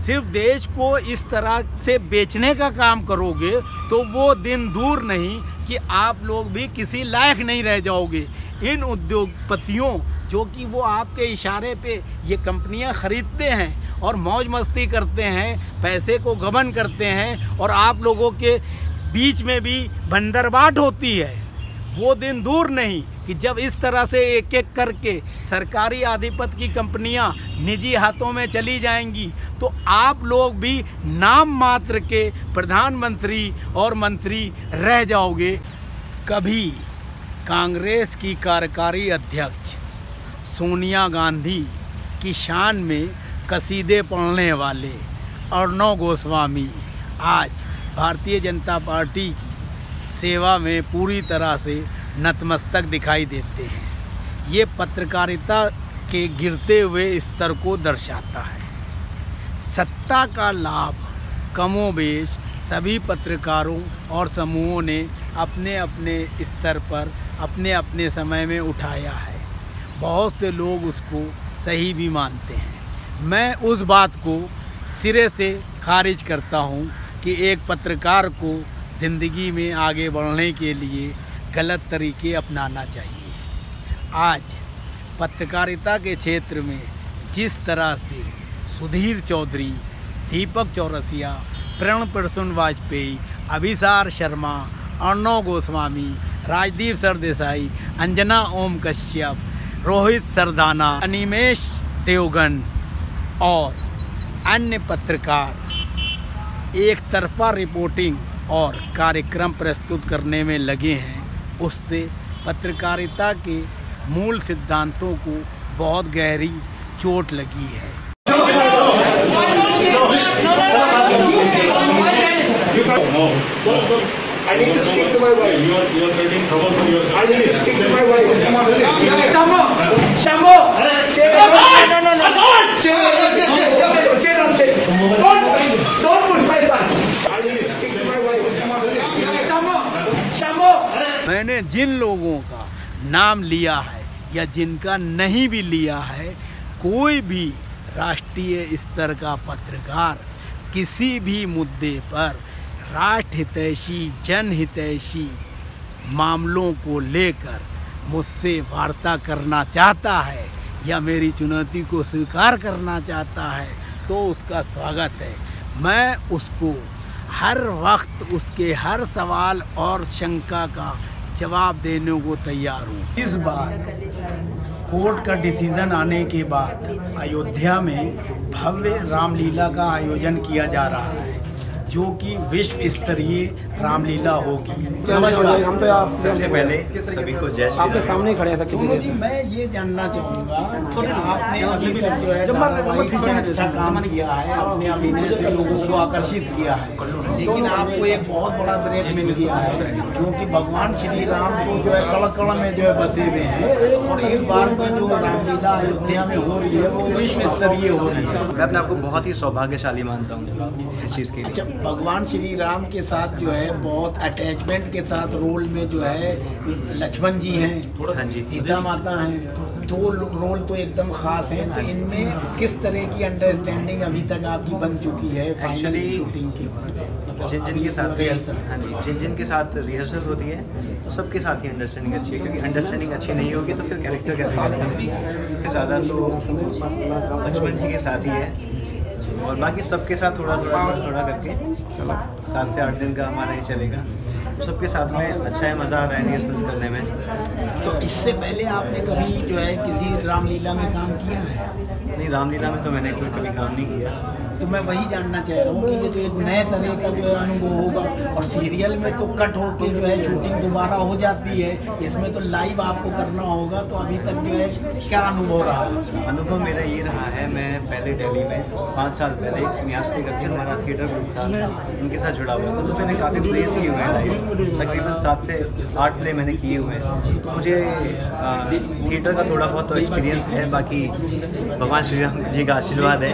सिर्फ देश को इस तरह से बेचने का काम करोगे तो वो दिन दूर नहीं कि आप लोग भी किसी लायक नहीं रह जाओगे। इन उद्योगपतियों जो कि वो आपके इशारे पे ये कंपनियां खरीदते हैं और मौज मस्ती करते हैं, पैसे को गबन करते हैं और आप लोगों के बीच में भी बंदरबाट होती है, वो दिन दूर नहीं कि जब इस तरह से एक एक करके सरकारी आधिपत्य की कंपनियां निजी हाथों में चली जाएंगी तो आप लोग भी नाम मात्र के प्रधानमंत्री और मंत्री रह जाओगे। कभी कांग्रेस की कार्यकारी अध्यक्ष सोनिया गांधी की शान में कसीदे पढ़ने वाले अर्णव गोस्वामी आज भारतीय जनता पार्टी की सेवा में पूरी तरह से नतमस्तक दिखाई देते हैं। ये पत्रकारिता के गिरते हुए स्तर को दर्शाता है। सत्ता का लाभ कमोबेश सभी पत्रकारों और समूहों ने अपने अपने स्तर पर अपने अपने समय में उठाया है। बहुत से लोग उसको सही भी मानते हैं। मैं उस बात को सिरे से खारिज करता हूँ कि एक पत्रकार को ज़िंदगी में आगे बढ़ने के लिए गलत तरीके अपनाना चाहिए। आज पत्रकारिता के क्षेत्र में जिस तरह से सुधीर चौधरी, दीपक चौरसिया, प्रण प्रसून वाजपेयी, अभिसार शर्मा, अर्णव गोस्वामी, राजदीप सरदेसाई, अंजना ओम कश्यप, रोहित सरदाना, अनिमेश देवगन और अन्य पत्रकार एक तरफा रिपोर्टिंग और कार्यक्रम प्रस्तुत करने में लगे हैं, उससे पत्रकारिता के मूल सिद्धांतों को बहुत गहरी चोट लगी है। I need to speak to my wife. You are getting trouble for yourself. I need to speak to my wife. Shambho! Shambho! No. Don't push my son. I need to speak to my wife. Shambho! मैंने जिन लोगों का नाम लिया है या जिनका नहीं भी लिया है, कोई भी राष्ट्रीय स्तर का पत्रकार किसी भी मुद्दे पर राष्ट्र हितैषी जनहितैषी मामलों को लेकर मुझसे वार्ता करना चाहता है या मेरी चुनौती को स्वीकार करना चाहता है तो उसका स्वागत है। मैं उसको हर वक्त उसके हर सवाल और शंका का जवाब देने को तैयार हूँ। इस बार कोर्ट का डिसीजन आने के बाद अयोध्या में भव्य रामलीला का आयोजन किया जा रहा है, जो कि विश्व स्तरीय रामलीला होगी। नमस्कार, हम तो आप सबसे पहले सभी को जय श्री राम। आपके सामने खड़े हैं सोनू जी, मैं ये जानना चाहूँगा कि आपने अभी तक जो है धारावाहिक में अच्छा काम किया है, अपने अभिनय से लोगों को आकर्षित किया है, लेकिन आपको एक बहुत बड़ा ब्रेक मिल गया है क्योंकि भगवान श्री राम तो जो है कण कण में जो है बसे हुए हैं और इस बार की जो रामलीला अयोध्या में हो रही है वो विश्व स्तरीय हो रही है। मैं अपने आपको बहुत ही सौभाग्यशाली मानता हूँ इस चीज़ के लिए। अच्छा, भगवान श्री राम के साथ जो है बहुत अटैचमेंट के साथ रोल में जो है लक्ष्मण जी हैं, सीता माता हैं, दो रोल तो एकदम खास हैं। तो इनमें किस तरह की अंडरस्टैंडिंग अभी तक आपकी बन चुकी है फाइनल शूटिंग के बाद? जिन के साथ रिहर्सल, हाँ जी, जिन के साथ रिहर्सल होती है तो सबके साथ ही अंडरस्टैंडिंग अच्छी है, क्योंकि अंडरस्टैंडिंग अच्छी नहीं होगी तो फिर कैरेक्टर कैसे बनेगा। ज़्यादा तो लक्ष्मण जी के साथ ही है और बाकी सबके साथ थोड़ा करके 7 से 8 दिन का हमारा ये चलेगा। तो सबके साथ में अच्छा है, मज़ा आ रहा है रिहर्सल्स करने में। तो इससे पहले आपने कभी जो है किसी रामलीला में काम किया है? नहीं, रामलीला में तो मैंने कभी काम नहीं किया। तो मैं वही जानना चाह रहा हूँ कि ये तो एक नए तरह का जो है अनुभव होगा, और सीरियल में तो कट होके जो है शूटिंग दोबारा हो जाती है, इसमें तो लाइव आपको करना होगा। तो अभी तक जो है क्या अनुभव रहा? अनुभव मेरा ये रहा है, मैं पहले दिल्ली में 5 साल पहले एक सिनेमास्टी करके हमारा थिएटर ग्रुप था, उनके साथ जुड़ा हुआ था। तो मैंने काफ़ी प्लेस किए हुए हैं लाइव, तकरीबन 7 से 8 प्ले मैंने किए हुए हैं। तो मुझे थिएटर का थोड़ा बहुत तो एक्सपीरियंस है, बाकी भगवान श्री राम जी का आशीर्वाद है।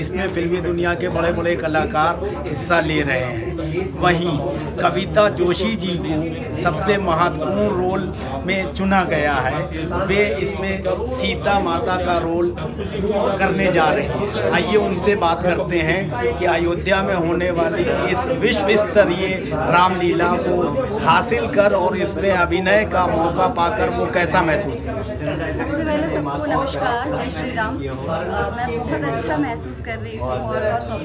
इसमें फिल्मी दुनिया के बड़े बड़े कलाकार हिस्सा ले रहे हैं। वहीं कविता जोशी जी को सबसे महत्वपूर्ण रोल में चुना गया है। वे इसमें सीता माता का रोल करने जा रहे हैं। आइए उनसे बात करते हैं कि अयोध्या में होने वाली इस विश्व स्तरीय रामलीला को हासिल कर और इसमें अभिनय का मौका पाकर वो कैसा महसूस कर। सबसे पहले सबको नमस्कार, जय श्री राम। मैं बहुत अच्छा महसूस कर रही हूँ और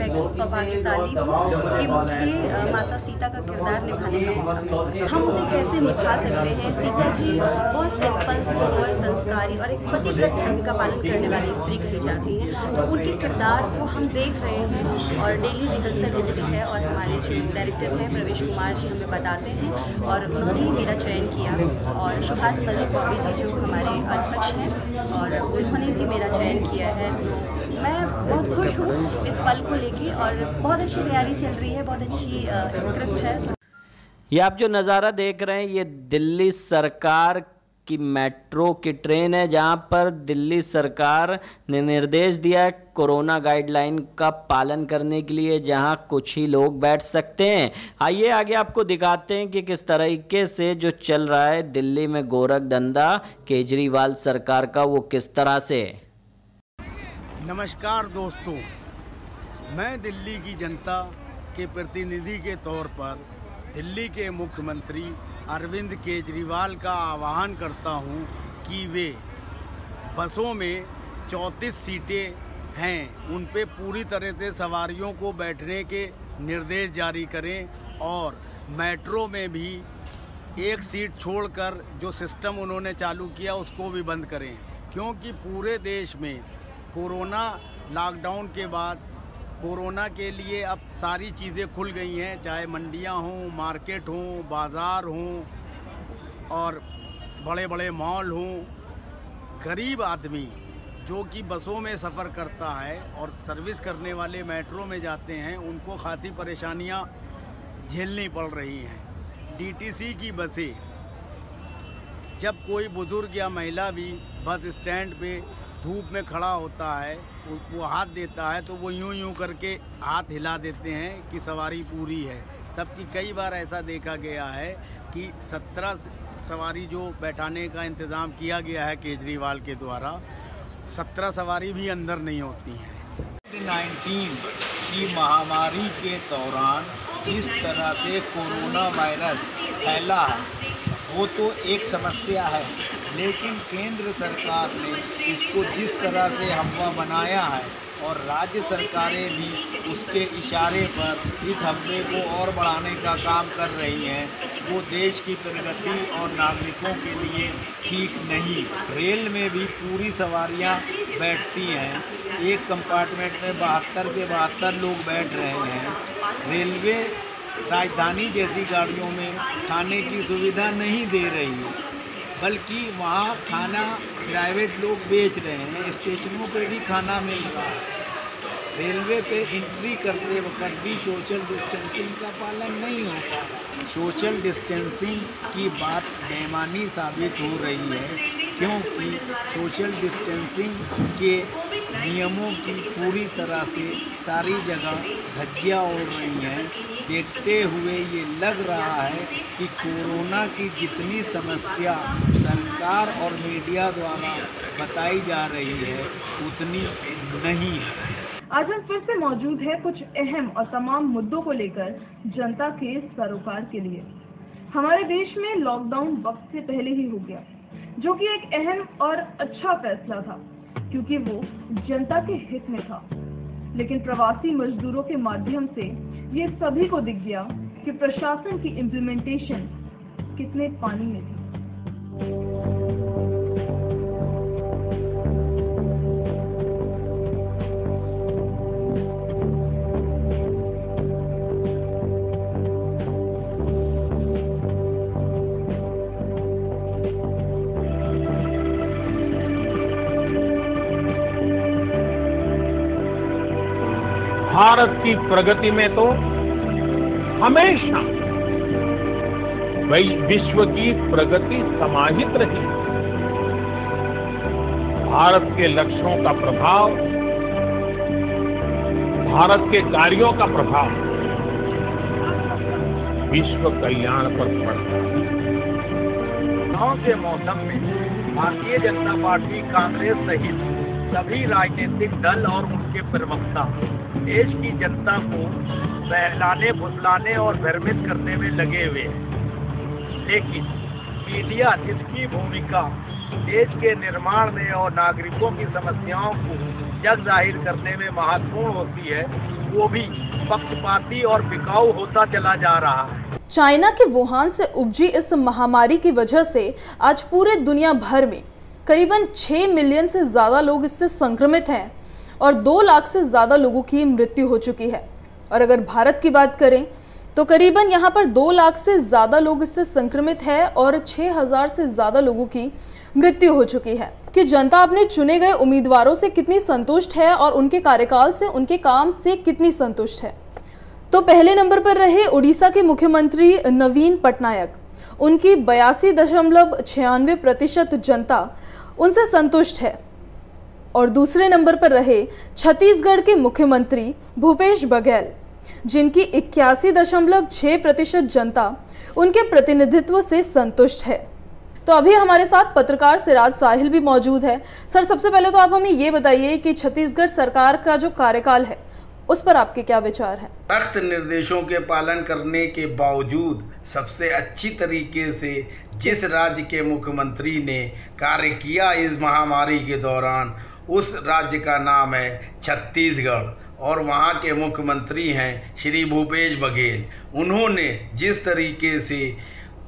बहुत सौभाग्यशाली हूँ कि मुझे माता सीता का किरदार निभाने का मौका मिला। हम उसे कैसे निभा सकते हैं? सीता जी बहुत सिंपल, सोबर, संस्कारी और एक पतिव्रत धर्म का पालन करने वाली स्त्री कही जाती हैं। तो उनके किरदार को हम देख रहे हैं और डेली रिहर्सल होती है, और हमारे जो डायरेक्टर हैं प्रवेश कुमार जी हमें बताते हैं, और उन्होंने ही मेरा चयन किया। और सुभाष मल्लिक बॉबी जी जो हमारे अध्यक्ष हैं, और उन्होंने भी मेरा चयन किया है। तो मैं बहुत खुश हूँ इस पल को लेके, और बहुत अच्छी तैयारी चल रही है, बहुत अच्छी स्क्रिप्ट है। ये आप जो नज़ारा देख रहे हैं, ये दिल्ली सरकार की मेट्रो की ट्रेन है, जहां पर दिल्ली सरकार ने निर्देश दिया है कोरोना गाइडलाइन का पालन करने के लिए, जहां कुछ ही लोग बैठ सकते हैं। आइए आगे आपको दिखाते हैं कि किस तरीके से जो चल रहा है दिल्ली में गोरख धंधा केजरीवाल सरकार का, वो किस तरह से। नमस्कार दोस्तों, मैं दिल्ली की जनता के प्रतिनिधि के तौर पर दिल्ली के मुख्यमंत्री अरविंद केजरीवाल का आह्वान करता हूं कि वे बसों में 34 सीटें हैं, उन पे पूरी तरह से सवारियों को बैठने के निर्देश जारी करें, और मेट्रो में भी एक सीट छोड़कर जो सिस्टम उन्होंने चालू किया उसको भी बंद करें, क्योंकि पूरे देश में कोरोना लॉकडाउन के बाद कोरोना के लिए अब सारी चीज़ें खुल गई हैं, चाहे मंडियां हों, मार्केट हों, बाज़ार हों और बड़े बड़े मॉल हों। गरीब आदमी जो कि बसों में सफ़र करता है और सर्विस करने वाले मेट्रो में जाते हैं, उनको खासी परेशानियां झेलनी पड़ रही हैं। डीटीसी की बसें, जब कोई बुज़ुर्ग या महिला भी बस स्टैंड पे धूप में खड़ा होता है, वो हाथ देता है तो वो यूं करके हाथ हिला देते हैं कि सवारी पूरी है। तबकि कई बार ऐसा देखा गया है कि 17 सवारी जो बैठाने का इंतज़ाम किया गया है केजरीवाल के द्वारा, 17 सवारी भी अंदर नहीं होती हैं। कोविड-19 की महामारी के दौरान जिस तरह से कोरोना वायरस फैला है वो तो एक समस्या है, लेकिन केंद्र सरकार ने इसको जिस तरह से हमवा बनाया है और राज्य सरकारें भी उसके इशारे पर इस हमले को और बढ़ाने का काम कर रही हैं, वो देश की प्रगति और नागरिकों के लिए ठीक नहीं। रेल में भी पूरी सवारियां बैठती हैं, एक कंपार्टमेंट में 72 के 72 लोग बैठ रहे हैं। रेलवे राजधानी जैसी गाड़ियों में खाने की सुविधा नहीं दे रही है, बल्कि वहाँ खाना प्राइवेट लोग बेच रहे हैं, स्टेशनों पे भी खाना मिल रहा है। रेलवे पे एंट्री करते वक्त भी सोशल डिस्टेंसिंग का पालन नहीं हो पा रहा। सोशल डिस्टेंसिंग की बात बेमानी साबित हो रही है, क्योंकि सोशल डिस्टेंसिंग के नियमों की पूरी तरह से सारी जगह धज्जियाँ उड़ रही हैं। देखते हुए ये लग रहा है कि कोरोना की जितनी समस्या सरकार और मीडिया द्वारा बताई जा रही है उतनी नहीं है। आज हम फिर से मौजूद हैं कुछ अहम और तमाम मुद्दों को लेकर जनता के सरोकार के लिए। हमारे देश में लॉकडाउन वक्त से पहले ही हो गया, जो कि एक अहम और अच्छा फैसला था, क्योंकि वो जनता के हित में था। लेकिन प्रवासी मजदूरों के माध्यम से ये सभी को दिख गया कि प्रशासन की इम्प्लीमेंटेशन कितने पानी में थी। भारत की प्रगति में तो हमेशा विश्व की प्रगति समाहित रही। भारत के लक्ष्यों का प्रभाव, भारत के कार्यों का प्रभाव विश्व कल्याण पर पड़ता है। चुनाव के मौसम में भारतीय जनता पार्टी, कांग्रेस सहित सभी राजनीतिक दल और उनके प्रवक्ता देश की जनता को बहलाने, फुसलाने और भ्रमित करने में लगे हुए हैं। लेकिन मीडिया, जिसकी भूमिका देश के निर्माण में और नागरिकों की समस्याओं को जग जाहिर करने में महत्वपूर्ण होती है, वो भी पक्षपाती और बिकाऊ होता चला जा रहा है। चाइना के वुहान से उपजी इस महामारी की वजह से आज पूरे दुनिया भर में करीबन 6 मिलियन से ज्यादा लोग इससे संक्रमित हैं और 2 लाख से ज्यादा लोगों की मृत्यु हो चुकी है। और अगर भारत की बात करें तो करीबन यहाँ पर 2 लाख से ज्यादा लोग इससे संक्रमित हैं और 6000 से ज्यादा लोगों की मृत्यु हो चुकी है। कि जनता अपने चुने गए उम्मीदवारों से कितनी संतुष्ट है और उनके कार्यकाल से, उनके काम से कितनी संतुष्ट है। तो पहले नंबर पर रहे उड़ीसा के मुख्यमंत्री नवीन पटनायक। उनकी 82.96% जनता उनसे संतुष्ट है। और दूसरे नंबर पर रहे छत्तीसगढ़ के मुख्यमंत्री भूपेश बघेल, जिनकी 81.6% जनता उनके प्रतिनिधित्व से संतुष्ट है। तो अभी हमारे साथ पत्रकार सिराज साहिल भी मौजूद है। सर, सबसे पहले तो आप हमें ये बताइए कि छत्तीसगढ़ सरकार का जो कार्यकाल है उस पर आपके क्या विचार हैं? सख्त निर्देशों के पालन करने के बावजूद सबसे अच्छी तरीके से जिस राज्य के मुख्यमंत्री ने कार्य किया इस महामारी के दौरान, उस राज्य का नाम है छत्तीसगढ़ और वहाँ के मुख्यमंत्री हैं श्री भूपेश बघेल। उन्होंने जिस तरीके से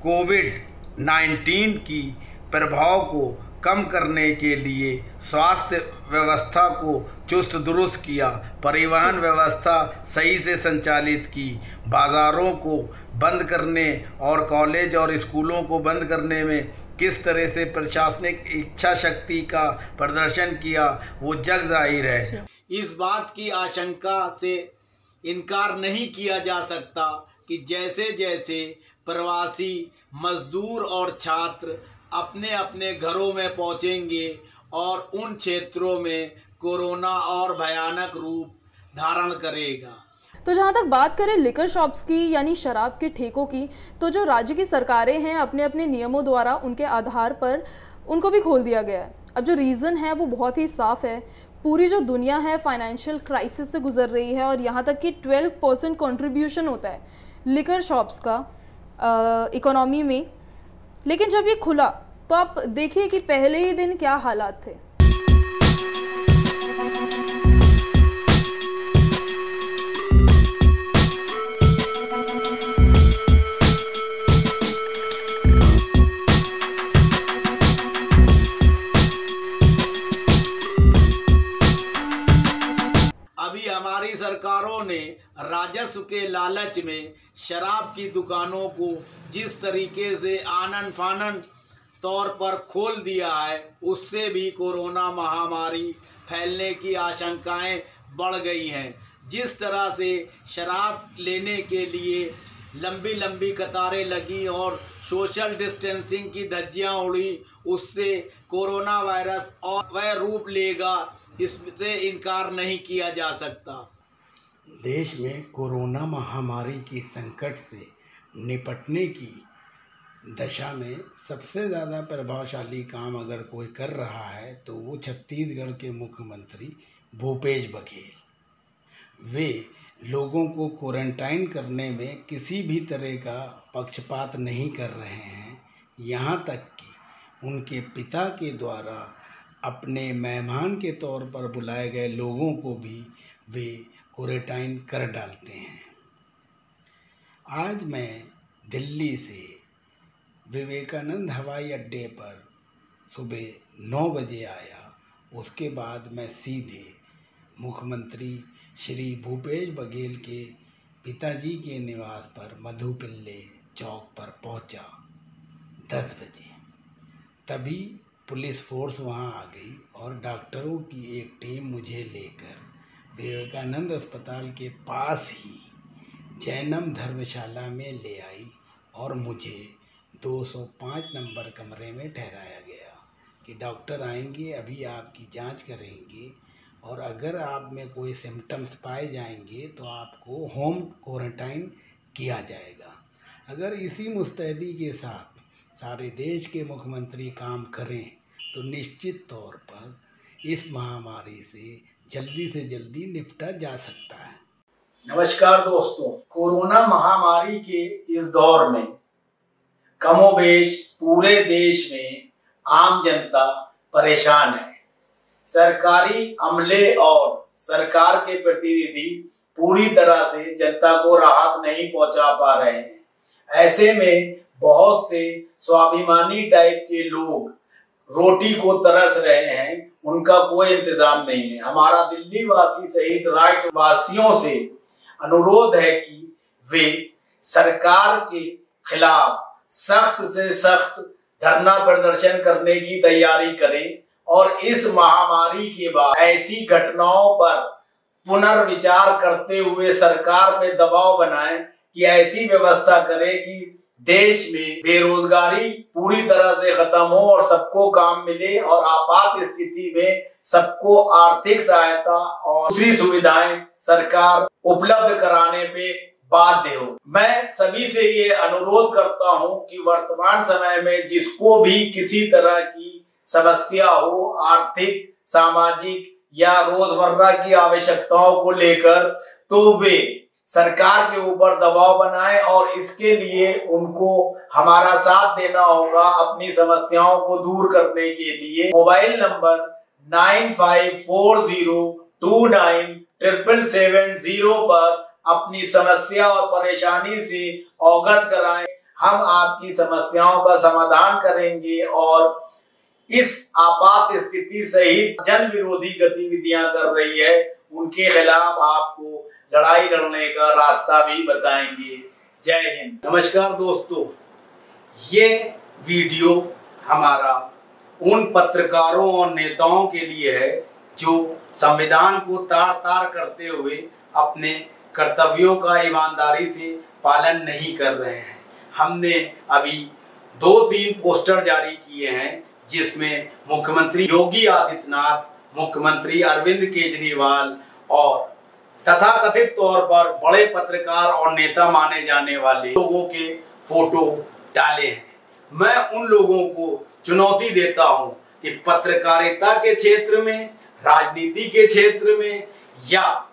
कोविड-19 की प्रभाव को कम करने के लिए स्वास्थ्य व्यवस्था को चुस्त दुरुस्त किया, परिवहन व्यवस्था सही से संचालित की, बाज़ारों को बंद करने और कॉलेज और स्कूलों को बंद करने में किस तरह से प्रशासनिक इच्छा शक्ति का प्रदर्शन किया, वो जग जाहिर है। इस बात की आशंका से इनकार नहीं किया जा सकता कि जैसे जैसे प्रवासी मजदूर और छात्र अपने अपने घरों में पहुंचेंगे और उन क्षेत्रों में कोरोना और भयानक रूप धारण करेगा। तो जहाँ तक बात करें लिकर शॉप्स की यानी शराब के ठेकों की, तो जो राज्य की सरकारें हैं अपने अपने नियमों द्वारा उनके आधार पर उनको भी खोल दिया गया है। अब जो रीज़न है वो बहुत ही साफ है। पूरी जो दुनिया है फाइनेंशियल क्राइसिस से गुजर रही है और यहाँ तक कि 12% कंट्रीब्यूशन होता है लिकर शॉप्स का इकोनॉमी में। लेकिन जब ये खुला तो आप देखिए कि पहले ही दिन क्या हालात थे। अभी हमारी सरकारों ने राजस्व के लालच में शराब की दुकानों को जिस तरीके से आनन फानन तौर पर खोल दिया है, उससे भी कोरोना महामारी फैलने की आशंकाएं बढ़ गई हैं। जिस तरह से शराब लेने के लिए लंबी लंबी कतारें लगी और सोशल डिस्टेंसिंग की धज्जियां उड़ी, उससे कोरोना वायरस और वह रूप लेगा, इससे इनकार नहीं किया जा सकता। देश में कोरोना महामारी की संकट से निपटने की दशा में सबसे ज़्यादा प्रभावशाली काम अगर कोई कर रहा है तो वो छत्तीसगढ़ के मुख्यमंत्री भूपेश बघेल। वे लोगों को क्वारंटाइन करने में किसी भी तरह का पक्षपात नहीं कर रहे हैं। यहाँ तक कि उनके पिता के द्वारा अपने मेहमान के तौर पर बुलाए गए लोगों को भी वे क्वारंटाइन कर डालते हैं। आज मैं दिल्ली से विवेकानंद हवाई अड्डे पर सुबह 9 बजे आया। उसके बाद मैं सीधे मुख्यमंत्री श्री भूपेश बघेल के पिताजी के निवास पर मधुपिल्ले चौक पर पहुंचा 10 बजे। तभी पुलिस फोर्स वहां आ गई और डॉक्टरों की एक टीम मुझे लेकर विवेकानंद अस्पताल के पास ही जैनम धर्मशाला में ले आई और मुझे 205 नंबर कमरे में ठहराया गया कि डॉक्टर आएंगे, अभी आपकी जांच करेंगे और अगर आप में कोई सिम्टम्स पाए जाएंगे तो आपको होम क्वारंटाइन किया जाएगा। अगर इसी मुस्तैदी के साथ सारे देश के मुख्यमंत्री काम करें तो निश्चित तौर पर इस महामारी से जल्दी निपटा जा सकता है। नमस्कार दोस्तों, कोरोना महामारी के इस दौर में कमोबेश पूरे देश में आम जनता परेशान है। सरकारी अमले और सरकार के प्रतिनिधि पूरी तरह से जनता को राहत नहीं पहुंचा पा रहे हैं। ऐसे में बहुत से स्वाभिमानी टाइप के लोग रोटी को तरस रहे हैं, उनका कोई इंतजाम नहीं है। हमारा दिल्ली वासी सहित राष्ट्रवासियों से अनुरोध है कि वे सरकार के खिलाफ सख्त से सख्त धरना प्रदर्शन करने की तैयारी करें और इस महामारी के बाद ऐसी घटनाओं पर पुनर्विचार करते हुए सरकार पे दबाव बनाएं कि ऐसी व्यवस्था करे कि देश में बेरोजगारी पूरी तरह से खत्म हो और सबको काम मिले और आपात स्थिति में सबको आर्थिक सहायता और दूसरी सुविधाएं सरकार उपलब्ध कराने पे बाध्य हो। मैं सभी से ये अनुरोध करता हूं कि वर्तमान समय में जिसको भी किसी तरह की समस्या हो, आर्थिक, सामाजिक या रोजमर्रा की आवश्यकताओं को लेकर, तो वे सरकार के ऊपर दबाव बनाएं और इसके लिए उनको हमारा साथ देना होगा। अपनी समस्याओं को दूर करने के लिए मोबाइल नंबर 9540297770 पर अपनी समस्या और परेशानी से अवगत कराएं। हम आपकी समस्याओं का समाधान करेंगे और इस आपात स्थिति सहित जन विरोधी गतिविधियां कर रही है उनके खिलाफ आपको लड़ाई लड़ने का रास्ता भी बताएंगे। जय हिंद। नमस्कार दोस्तों, ये वीडियो हमारा उन पत्रकारों और नेताओं के लिए है जो संविधान को तार तार करते हुए अपने कर्तव्यों का ईमानदारी से पालन नहीं कर रहे हैं। हमने अभी 2-3 पोस्टर जारी किए हैं जिसमें मुख्यमंत्री योगी आदित्यनाथ, मुख्यमंत्री अरविंद केजरीवाल और तथाकथित तौर पर बड़े पत्रकार और नेता माने जाने वाले लोगों के फोटो डाले हैं। मैं उन लोगों को चुनौती देता हूं कि पत्रकारिता के क्षेत्र में, राजनीति के क्षेत्र में या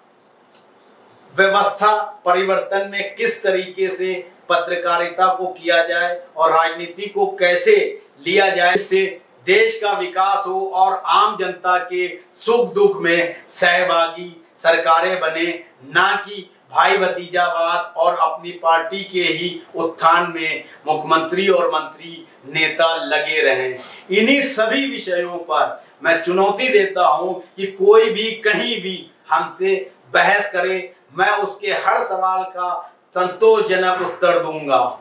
व्यवस्था परिवर्तन में किस तरीके से पत्रकारिता को किया जाए और राजनीति को कैसे लिया जाए, इससे देश का विकास हो और आम जनता के सुख दुख में सहभागी सरकारें बने, ना कि भाई भतीजावाद और अपनी पार्टी के ही उत्थान में मुख्यमंत्री और मंत्री नेता लगे रहें। इन्हीं सभी विषयों पर मैं चुनौती देता हूं कि कोई भी कहीं भी हमसे बहस करे, मैं उसके हर सवाल का संतोषजनक उत्तर दूंगा।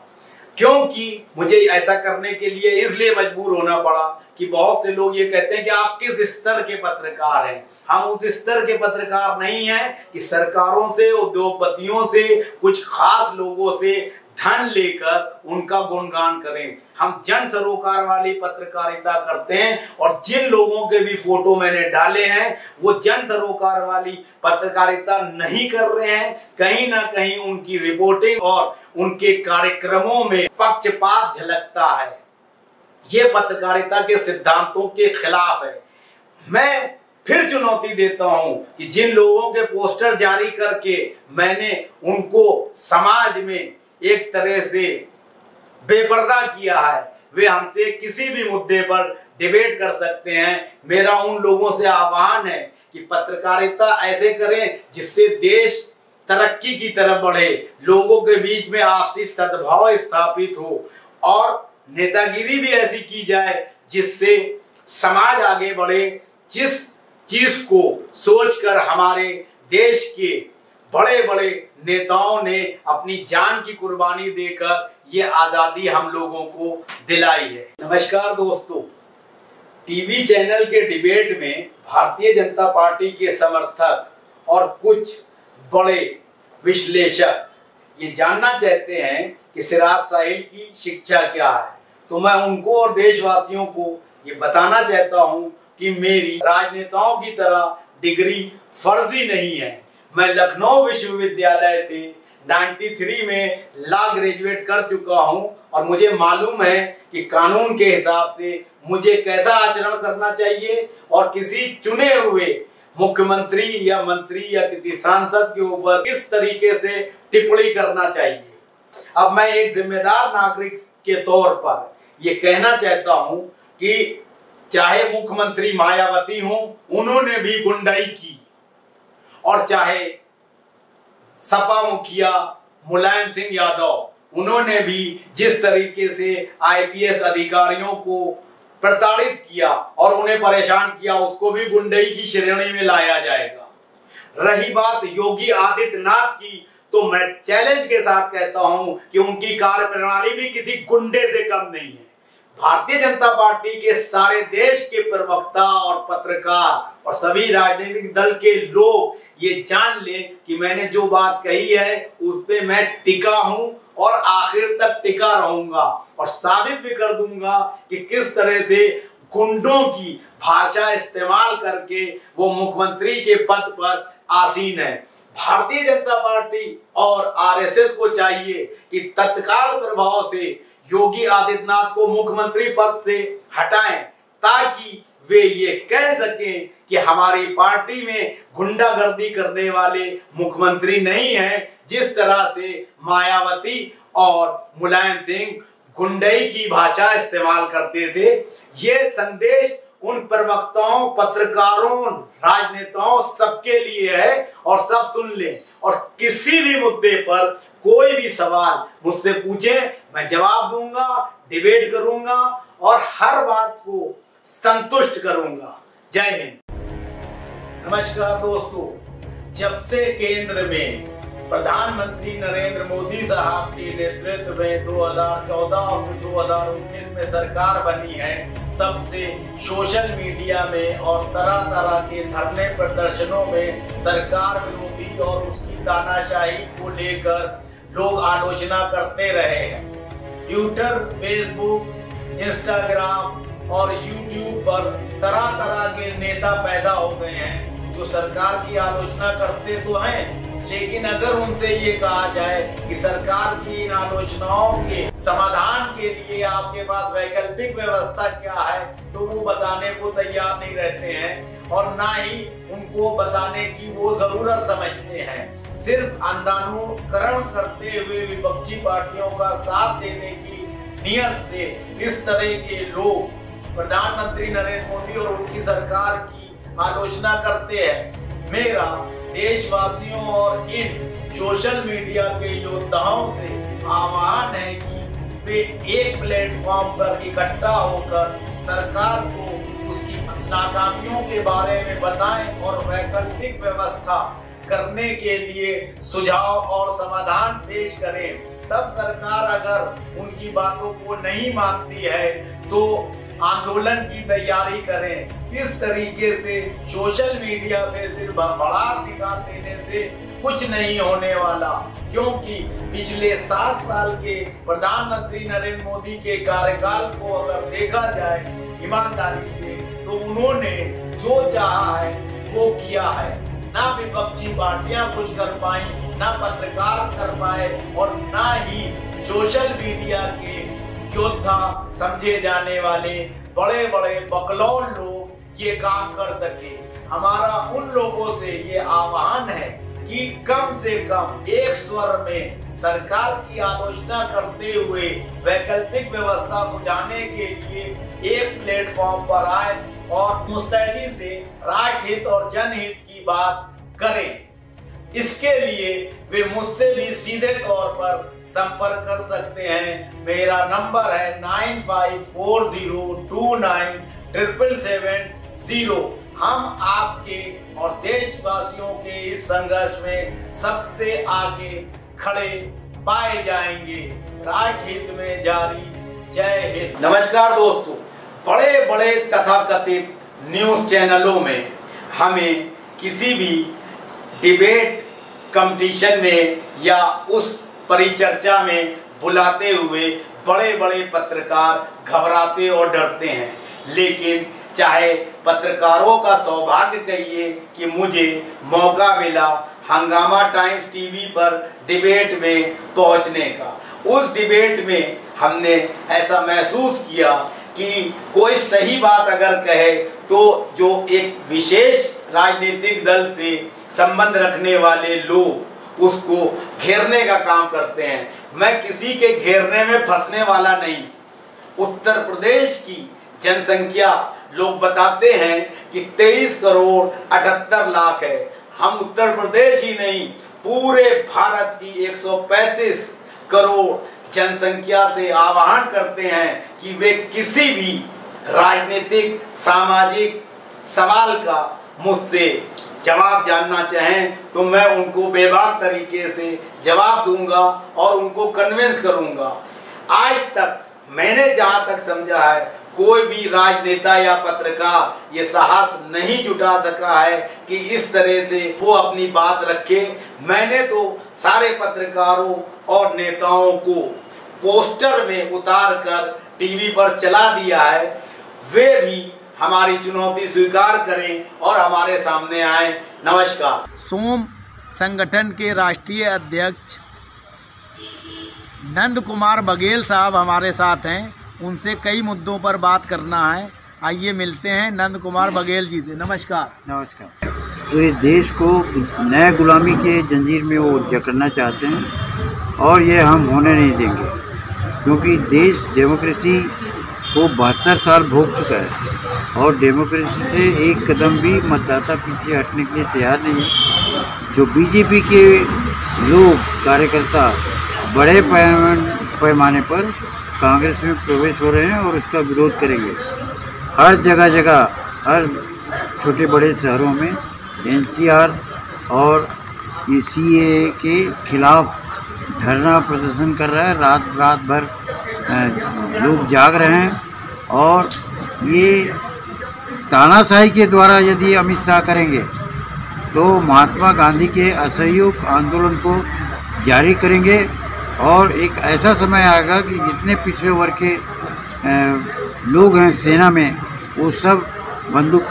क्योंकि मुझे ऐसा करने के लिए इसलिए मजबूर होना पड़ा कि बहुत से लोग ये कहते हैं कि आप किस स्तर के पत्रकार हैं। हम उस स्तर के पत्रकार नहीं हैं कि सरकारों से, उद्योगपतियों से, कुछ खास लोगों से धन लेकर उनका गुणगान करें। हम जन सरोकार वाली पत्रकारिता करते हैं और जिन लोगों के भी फोटो मैंने डाले हैं वो जन सरोकार वाली पत्रकारिता नहीं कर रहे हैं। कहीं ना कहीं उनकी रिपोर्टिंग और उनके कार्यक्रमों में पक्षपात झलकता है। ये पत्रकारिता के सिद्धांतों के खिलाफ है। मैं फिर चुनौती देता हूं कि जिन लोगों के पोस्टर जारी करके मैंने उनको समाज में एक तरह से बेपर्दा किया है, वे हमसे किसी भी मुद्दे पर डिबेट कर सकते हैं। मेरा उन लोगों से आह्वान है कि पत्रकारिता ऐसे करें जिससे देश तरक्की की तरफ बढ़े, लोगों के बीच में आपसी सद्भाव स्थापित हो, और नेतागिरी भी ऐसी की जाए जिससे समाज आगे बढ़े। जिस चीज को सोचकर हमारे देश के बड़े बड़े नेताओं ने अपनी जान की कुर्बानी देकर ये आजादी हम लोगों को दिलाई है। नमस्कार दोस्तों, टीवी चैनल के डिबेट में भारतीय जनता पार्टी के समर्थक और कुछ बड़े विश्लेषक ये जानना चाहते हैं कि सिराज साहिल की शिक्षा क्या है, तो मैं उनको और देशवासियों को ये बताना चाहता हूं कि मेरी राजनेताओं की तरह डिग्री फर्जी नहीं है। मैं लखनऊ विश्वविद्यालय से 93 में लॉ ग्रेजुएट कर चुका हूं और मुझे मालूम है कि कानून के हिसाब से मुझे कैसा आचरण करना चाहिए और किसी चुने हुए मुख्यमंत्री या मंत्री या किसी सांसद के ऊपर किस तरीके से टिप्पणी करना चाहिए। अब मैं एक जिम्मेदार नागरिक के तौर पर ये कहना चाहता हूं कि चाहे मुख्यमंत्री मायावती हो, उन्होंने भी गुंडाई की, और चाहे सपा मुखिया मुलायम सिंह यादव, उन्होंने भी जिस तरीके से आईपीएस अधिकारियों को प्रताड़ित किया और उन्हें परेशान किया, उसको भी गुंडाई की श्रेणी में लाया जाएगा। रही बात योगी आदित्यनाथ की, तो मैं चैलेंज के साथ कहता हूं कि उनकी कार्यप्रणाली भी किसी गुंडे से कम नहीं है। भारतीय जनता पार्टी के सारे देश के प्रवक्ता और पत्रकार और सभी राजनीतिक दल के लोग ये जान लें कि मैंने जो बात कही है उस पे मैं टिका हूं और आखिर तक टिका रहूंगा, और साबित भी कर दूंगा कि किस तरह से गुंडों की भाषा इस्तेमाल करके वो मुख्यमंत्री के पद पर आसीन है। भारतीय जनता पार्टी और आरएसएस को चाहिए कि तत्काल प्रभाव से योगी आदित्यनाथ को मुख्यमंत्री पद से हटाएं, ताकि वे ये कह सकें कि हमारी पार्टी में गुंडागर्दी करने वाले मुख्यमंत्री नहीं है, जिस तरह से मायावती और मुलायम सिंह गुंडई की भाषा इस्तेमाल करते थे। ये संदेश उन प्रवक्ताओं, पत्रकारों, राजनेताओं सबके लिए है, और सब सुन लें, और किसी भी मुद्दे पर कोई भी सवाल मुझसे पूछे, मैं जवाब दूंगा, डिबेट करूंगा और हर बात को संतुष्ट करूंगा। जय हिंद। नमस्कार दोस्तों, जब से केंद्र में प्रधानमंत्री नरेंद्र मोदी साहब के नेतृत्व में 2014 और 2019 में सरकार बनी है, तब से सोशल मीडिया में और तरह तरह के धरने प्रदर्शनों में सरकार विरोधी और उसकी तानाशाही को लेकर लोग आलोचना करते रहे हैं। ट्विटर, फेसबुक, इंस्टाग्राम और यूट्यूब पर तरह तरह के नेता पैदा हो गए हैं जो सरकार की आलोचना करते तो हैं, लेकिन अगर उनसे ये कहा जाए कि सरकार की इन आलोचनाओं के समाधान के लिए आपके पास वैकल्पिक व्यवस्था क्या है, तो वो बताने को तैयार नहीं रहते हैं, और ना ही उनको बताने की वो जरूरत समझते हैं। सिर्फ अंधानुकरण करते हुए विपक्षी पार्टियों का साथ देने की नियत से इस तरह के लोग प्रधानमंत्री नरेंद्र मोदी और उनकी सरकार की आलोचना करते हैं। मेरा देशवासियों और इन सोशल मीडिया के योद्धाओं से आह्वान है कि वे एक प्लेटफॉर्म पर इकट्ठा होकर सरकार को उसकी नाकामियों के बारे में बताएं और वैकल्पिक व्यवस्था करने के लिए सुझाव और समाधान पेश करें। तब सरकार अगर उनकी बातों को नहीं मानती है तो आंदोलन की तैयारी करें। इस तरीके से सोशल मीडिया पे सिर्फ भड़ास निकाल देने से कुछ नहीं होने वाला, क्योंकि पिछले 7 साल के प्रधानमंत्री नरेंद्र मोदी के कार्यकाल को अगर देखा जाए ईमानदारी से, तो उन्होंने जो चाहा है वो किया है। ना विपक्षी पार्टियां कुछ कर पाई, ना पत्रकार कर पाए, और ना ही सोशल मीडिया के योद्धा समझे जाने वाले बड़े बड़े बकलौल लोग ये काम कर सके। हमारा उन लोगों से ये आह्वान है कि कम से कम एक स्वर में सरकार की आलोचना करते हुए वैकल्पिक व्यवस्था सुझाने के लिए एक प्लेटफॉर्म पर आए और मुस्तैदी से राष्ट्रहित और जनहित की बात करें। इसके लिए वे मुझसे भी सीधे तौर पर संपर्क कर सकते हैं। मेरा नंबर है 9540297770। हम आपके और देशवासियों के इस संघर्ष में सबसे आगे खड़े पाए जाएंगे। राष्ट्रहित में जारी, जय हिंद। नमस्कार दोस्तों, बड़े बड़े तथाकथित न्यूज चैनलों में हमें किसी भी डिबेट कंपटीशन में या उस परिचर्चा में बुलाते हुए बड़े बड़े पत्रकार घबराते और डरते हैं, लेकिन चाहे पत्रकारों का सौभाग्य कहिए कि मुझे मौका मिला हंगामा टाइम्स टीवी पर डिबेट में पहुंचने का। उस डिबेट में हमने ऐसा महसूस किया कि कोई सही बात अगर कहे तो जो एक विशेष राजनीतिक दल से संबंध रखने वाले लोग उसको घेरने का काम करते हैं। मैं किसी के घेरने में फंसने वाला नहीं। उत्तर प्रदेश की जनसंख्या लोग बताते हैं कि 23 करोड़ 78 लाख है। हम उत्तर प्रदेश ही नहीं, पूरे भारत की 135 करोड़ जनसंख्या से आह्वान करते हैं कि वे किसी भी राजनीतिक सामाजिक सवाल का मुझसे जवाब जानना चाहें तो मैं उनको बेबाक तरीके से जवाब दूंगा और उनको कन्विंस करूंगा। आज तक मैंने जहां तक समझा है कोई भी राजनेता या पत्रकार ये साहस नहीं जुटा सका है कि इस तरह से वो अपनी बात रखे। मैंने तो सारे पत्रकारों और नेताओं को पोस्टर में उतार कर टीवी पर चला दिया है। वे भी हमारी चुनौती स्वीकार करें और हमारे सामने आए। नमस्कार। सोम संगठन के राष्ट्रीय अध्यक्ष नंद कुमार बघेल साहब हमारे साथ हैं। उनसे कई मुद्दों पर बात करना है। आइए मिलते हैं नंद कुमार बघेल जी से। नमस्कार। नमस्कार। पूरे देश को नए गुलामी के जंजीर में वो जकड़ना चाहते हैं और ये हम होने नहीं देंगे, क्योंकि देश डेमोक्रेसी को 72 साल भोग चुका है और डेमोक्रेसी से एक कदम भी मतदाता पीछे हटने के लिए तैयार नहीं है। जो बीजेपी के लोग कार्यकर्ता बड़े पैमाने पर कांग्रेस में प्रवेश हो रहे हैं और उसका विरोध करेंगे। हर जगह हर छोटे बड़े शहरों में एनसीआर और ये सीएए के खिलाफ धरना प्रदर्शन कर रहा है। रात भर लोग जाग रहे हैं और ये तानाशाही के द्वारा यदि अमित शाह करेंगे तो महात्मा गांधी के असहयोग आंदोलन को जारी करेंगे और एक ऐसा समय आएगा कि जितने पिछड़े वर्ग के लोग हैं सेना में वो सब बंदूक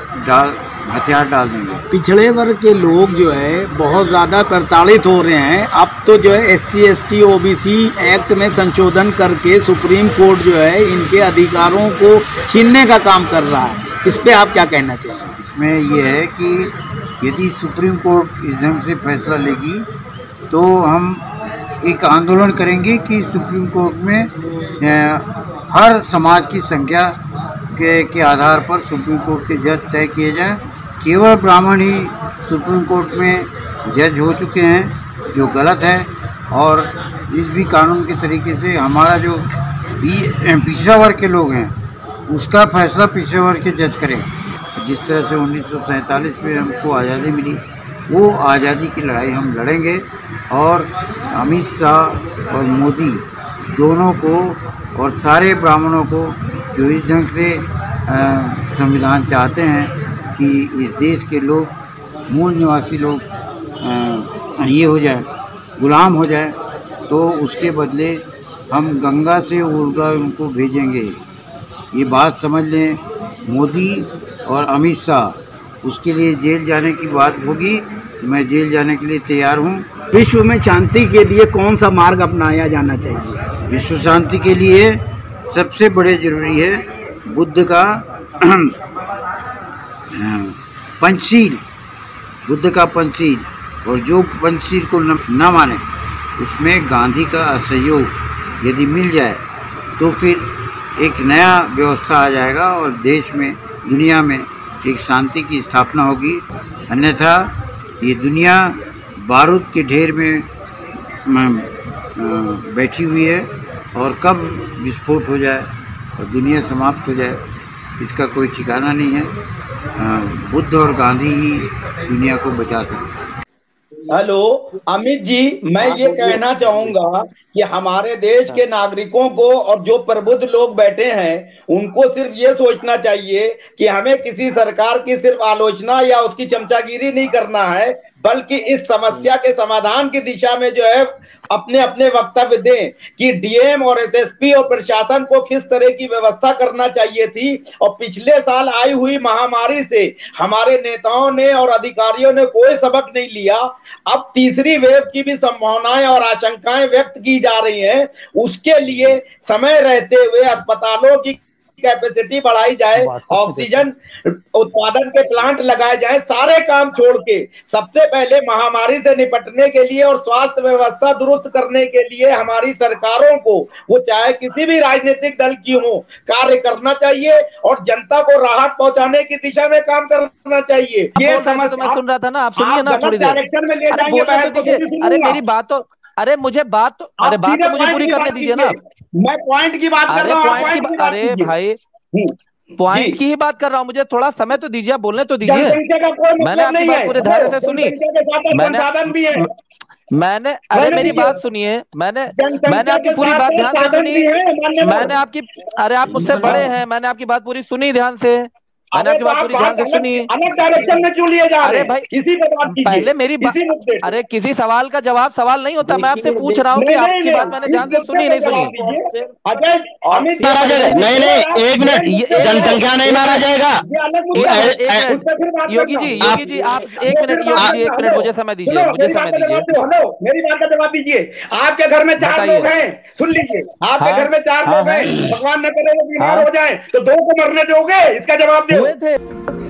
हथियार डाल देंगे। पिछड़े वर्ग के लोग जो है बहुत ज़्यादा प्रताड़ित हो रहे हैं। अब तो जो है SC ST OBC एक्ट में संशोधन करके सुप्रीम कोर्ट जो है इनके अधिकारों को छीनने का काम कर रहा है। इस पे आप क्या कहना चाहिए? इसमें ये है कि यदि सुप्रीम कोर्ट इस ढंग से फैसला लेगी तो हम एक आंदोलन करेंगे कि सुप्रीम कोर्ट में हर समाज की संख्या के आधार पर सुप्रीम कोर्ट के जज तय किए जाएं। केवल ब्राह्मण ही सुप्रीम कोर्ट में जज हो चुके हैं, जो गलत है। और जिस भी कानून के तरीके से हमारा जो पिछड़ा वर्ग के लोग हैं उसका फैसला पिछड़े वर्ग के जज करें। जिस तरह से 1947 में हमको आज़ादी मिली, वो आज़ादी की लड़ाई हम लड़ेंगे और अमित शाह और मोदी दोनों को और सारे ब्राह्मणों को जो इस ढंग से संविधान चाहते हैं कि इस देश के लोग मूल निवासी लोग ये हो जाए, गुलाम हो जाए, तो उसके बदले हम गंगा से उड़कर उनको भेजेंगे। ये बात समझ लें। मोदी और अमित शाह, उसके लिए जेल जाने की बात होगी। मैं जेल जाने के लिए तैयार हूँ। विश्व में शांति के लिए कौन सा मार्ग अपनाया जाना चाहिए? विश्व शांति के लिए सबसे बड़े जरूरी है बुद्ध का पंचशील, बुद्ध का पंचशील। और जो पंचशील को न माने उसमें गांधी का असहयोग यदि मिल जाए तो फिर एक नया व्यवस्था आ जाएगा और देश में दुनिया में एक शांति की स्थापना होगी। अन्यथा ये दुनिया बारूद के ढेर में बैठी हुई है और कब विस्फोट हो जाए और दुनिया समाप्त हो जाए इसका कोई ठिकाना नहीं है। बुद्ध और गांधी ही दुनिया को बचा सकते हैं। हेलो अमित जी, मैं ये कहना चाहूंगा कि हमारे देश के नागरिकों को और जो प्रबुद्ध लोग बैठे हैं उनको सिर्फ ये सोचना चाहिए कि हमें किसी सरकार की सिर्फ आलोचना या उसकी चमचागिरी नहीं करना है, बल्कि इस समस्या के समाधान की दिशा में जो है अपने अपने वक्तव्य दें कि डीएम और एसएसपी और प्रशासन को किस तरह की व्यवस्था करना चाहिए थी। और पिछले साल आई हुई महामारी से हमारे नेताओं ने और अधिकारियों ने कोई सबक नहीं लिया। अब तीसरी वेव की भी संभावनाएं और आशंकाएं व्यक्त की जा रही हैं। उसके लिए समय रहते हुए अस्पतालों की कैपेसिटी बढ़ाई जाए, ऑक्सीजन उत्पादन के प्लांट लगाए जाए। सारे काम छोड़ के सबसे पहले महामारी से निपटने के लिए और स्वास्थ्य व्यवस्था दुरुस्त करने के लिए हमारी सरकारों को, वो चाहे किसी भी राजनीतिक दल की हो, कार्य करना चाहिए और जनता को राहत पहुंचाने की दिशा में काम करना चाहिए। ये समझ तो मैं सुन रहा था ना, आप सुनिए ना थोड़ी देर। डायरेक्शन में ले जाएंगे बहस को। अरे मेरी बात तो, अरे मुझे बात तो, अरे बात तो मुझे पूरी करने दीजिए ना। मैं पॉइंट की बात कर रहा हूँ। अरे भाई पॉइंट की ही बात कर रहा हूँ, मुझे थोड़ा समय तो दीजिए, बोलने तो दीजिए। मैंने आपकी बात पूरे धैर्य से सुनी। मैंने अरे मेरी बात सुनिए, मैंने आपकी पूरी बात ध्यान से सुनी। मैंने आपकी, अरे आप मुझसे बड़े हैं, मैंने आपकी बात पूरी सुनी ध्यान से। मैंने आपकी बात पूरी ध्यान से सुनी। अलग डायरेक्शन में क्यों लिए जा रहे हैं? अरे भाई इसी पे बात कीजिए। पहले मेरी बात, अरे किसी सवाल का जवाब सवाल नहीं होता। मैं आपसे पूछ रहा हूँ कि आपकी बात मैंने ध्यान से सुनी नहीं सुनी। नहीं, एक मिनट, जनसंख्या नहीं मारा जाएगा। योगी जी आप एक मिनट, योगी जी एक मिनट मुझे समय दीजिए, मुझे समय दीजिए। मेरी बात का जवाब दीजिए। आपके घर में 4 लोग हैं, सुन लीजिए, आपके घर में 4 लोग हैं, भगवान न करे वो बीमार हो जाए तो 2 को मरने दोगे? इसका जवाब दो।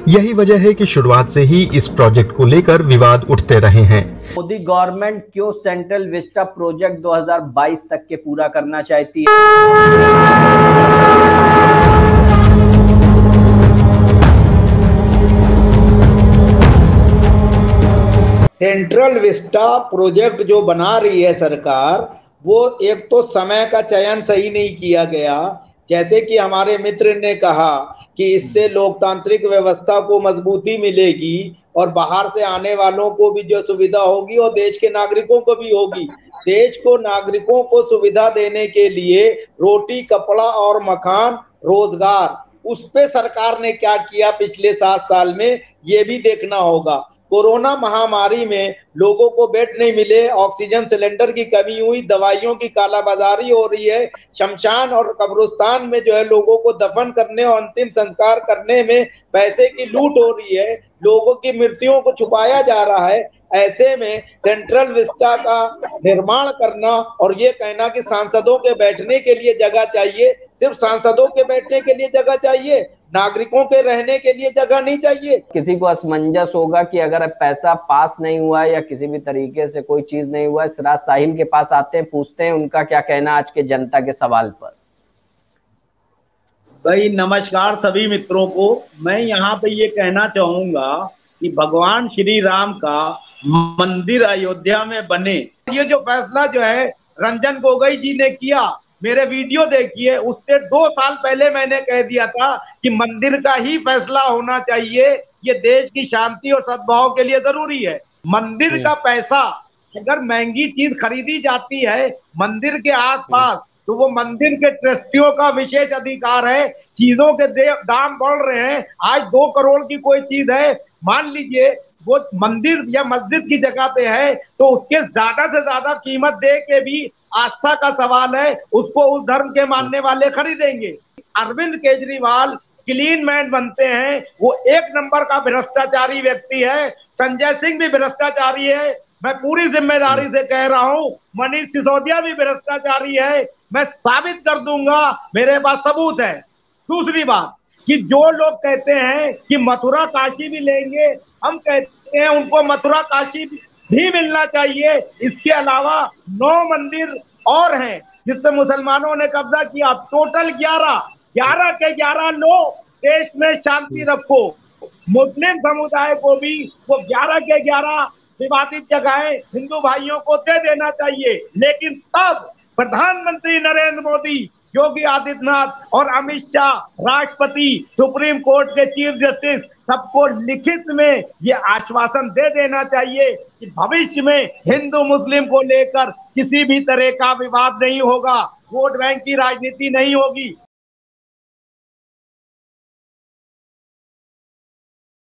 यही वजह है कि शुरुआत से ही इस प्रोजेक्ट को लेकर विवाद उठते रहे हैं। मोदी गवर्नमेंट क्यों सेंट्रल विस्टा प्रोजेक्ट 2022 तक के पूरा करना चाहती है? सेंट्रल विस्टा प्रोजेक्ट जो बना रही है सरकार, वो एक तो समय का चयन सही नहीं किया गया। जैसे कि हमारे मित्र ने कहा कि इससे लोकतांत्रिक व्यवस्था को मजबूती मिलेगी और बाहर से आने वालों को भी जो सुविधा होगी और देश के नागरिकों को भी होगी। देश को नागरिकों को सुविधा देने के लिए रोटी, कपड़ा और मकान, रोजगार, उस पे सरकार ने क्या किया पिछले 7 साल में, ये भी देखना होगा। कोरोना महामारी में लोगों को बेड नहीं मिले, ऑक्सीजन सिलेंडर की कमी हुई, दवाइयों की कालाबाजारी हो रही है, शमशान और कब्रिस्तान में जो है लोगों को दफन करने और अंतिम संस्कार करने में पैसे की लूट हो रही है, लोगों की मृत्युओं को छुपाया जा रहा है। ऐसे में सेंट्रल विस्टा का निर्माण करना और ये कहना कि सांसदों के बैठने के लिए जगह चाहिए, सिर्फ सांसदों के बैठने के लिए जगह चाहिए, नागरिकों के रहने के लिए जगह नहीं चाहिए। किसी को असमंजस होगा कि अगर पैसा पास नहीं हुआ या किसी भी तरीके से कोई चीज नहीं हुआ, सिराज साहिल के पास आते हैं, पूछते हैं उनका क्या कहना आज के जनता के सवाल पर। भाई नमस्कार सभी मित्रों को। मैं यहाँ पे ये कहना चाहूंगा कि भगवान श्री राम का मंदिर अयोध्या में बने, ये जो फैसला जो है रंजन गोगोई जी ने किया, मेरे वीडियो देखिए, उससे 2 साल पहले मैंने कह दिया था कि मंदिर का ही फैसला होना चाहिए, ये देश की शांति और सद्भाव के लिए जरूरी है। मंदिर का पैसा अगर महंगी चीज खरीदी जाती है मंदिर के आसपास, तो वो मंदिर के ट्रस्टियों का विशेष अधिकार है। चीजों के दाम बढ़ रहे हैं, आज 2 करोड़ की कोई चीज है, मान लीजिए वो मंदिर या मस्जिद की जगह पे है, तो उसके ज्यादा से ज्यादा कीमत दे के भी आस्था का सवाल है, उसको उस धर्म के मानने वाले खरीदेंगे। अरविंद केजरीवाल क्लीन मैन बनते हैं, वो 1 नंबर का भ्रष्टाचारी व्यक्ति है। संजय सिंह भी भ्रष्टाचारी है, मैं पूरी जिम्मेदारी से कह रहा हूं। मनीष सिसोदिया भी भ्रष्टाचारी है, मैं साबित कर दूंगा, मेरे पास सबूत है। दूसरी बात कि जो लोग कहते हैं कि मथुरा काशी भी लेंगे, हम कहते हैं उनको मथुरा काशी भी मिलना चाहिए। इसके अलावा 9 मंदिर और हैं जिस पे मुसलमानों ने कब्जा किया, टोटल 11 के 11 लो देश में शांति रखो। मुस्लिम समुदाय को भी वो 11 के 11 विवादित जगहें हिंदू भाइयों को दे देना चाहिए, लेकिन तब प्रधानमंत्री नरेंद्र मोदी, योगी आदित्यनाथ और अमित शाह, राष्ट्रपति, सुप्रीम कोर्ट के चीफ जस्टिस, सबको लिखित में ये आश्वासन दे देना चाहिए कि भविष्य में हिंदू मुस्लिम को लेकर किसी भी तरह का विवाद नहीं होगा, वोट बैंक की राजनीति नहीं होगी।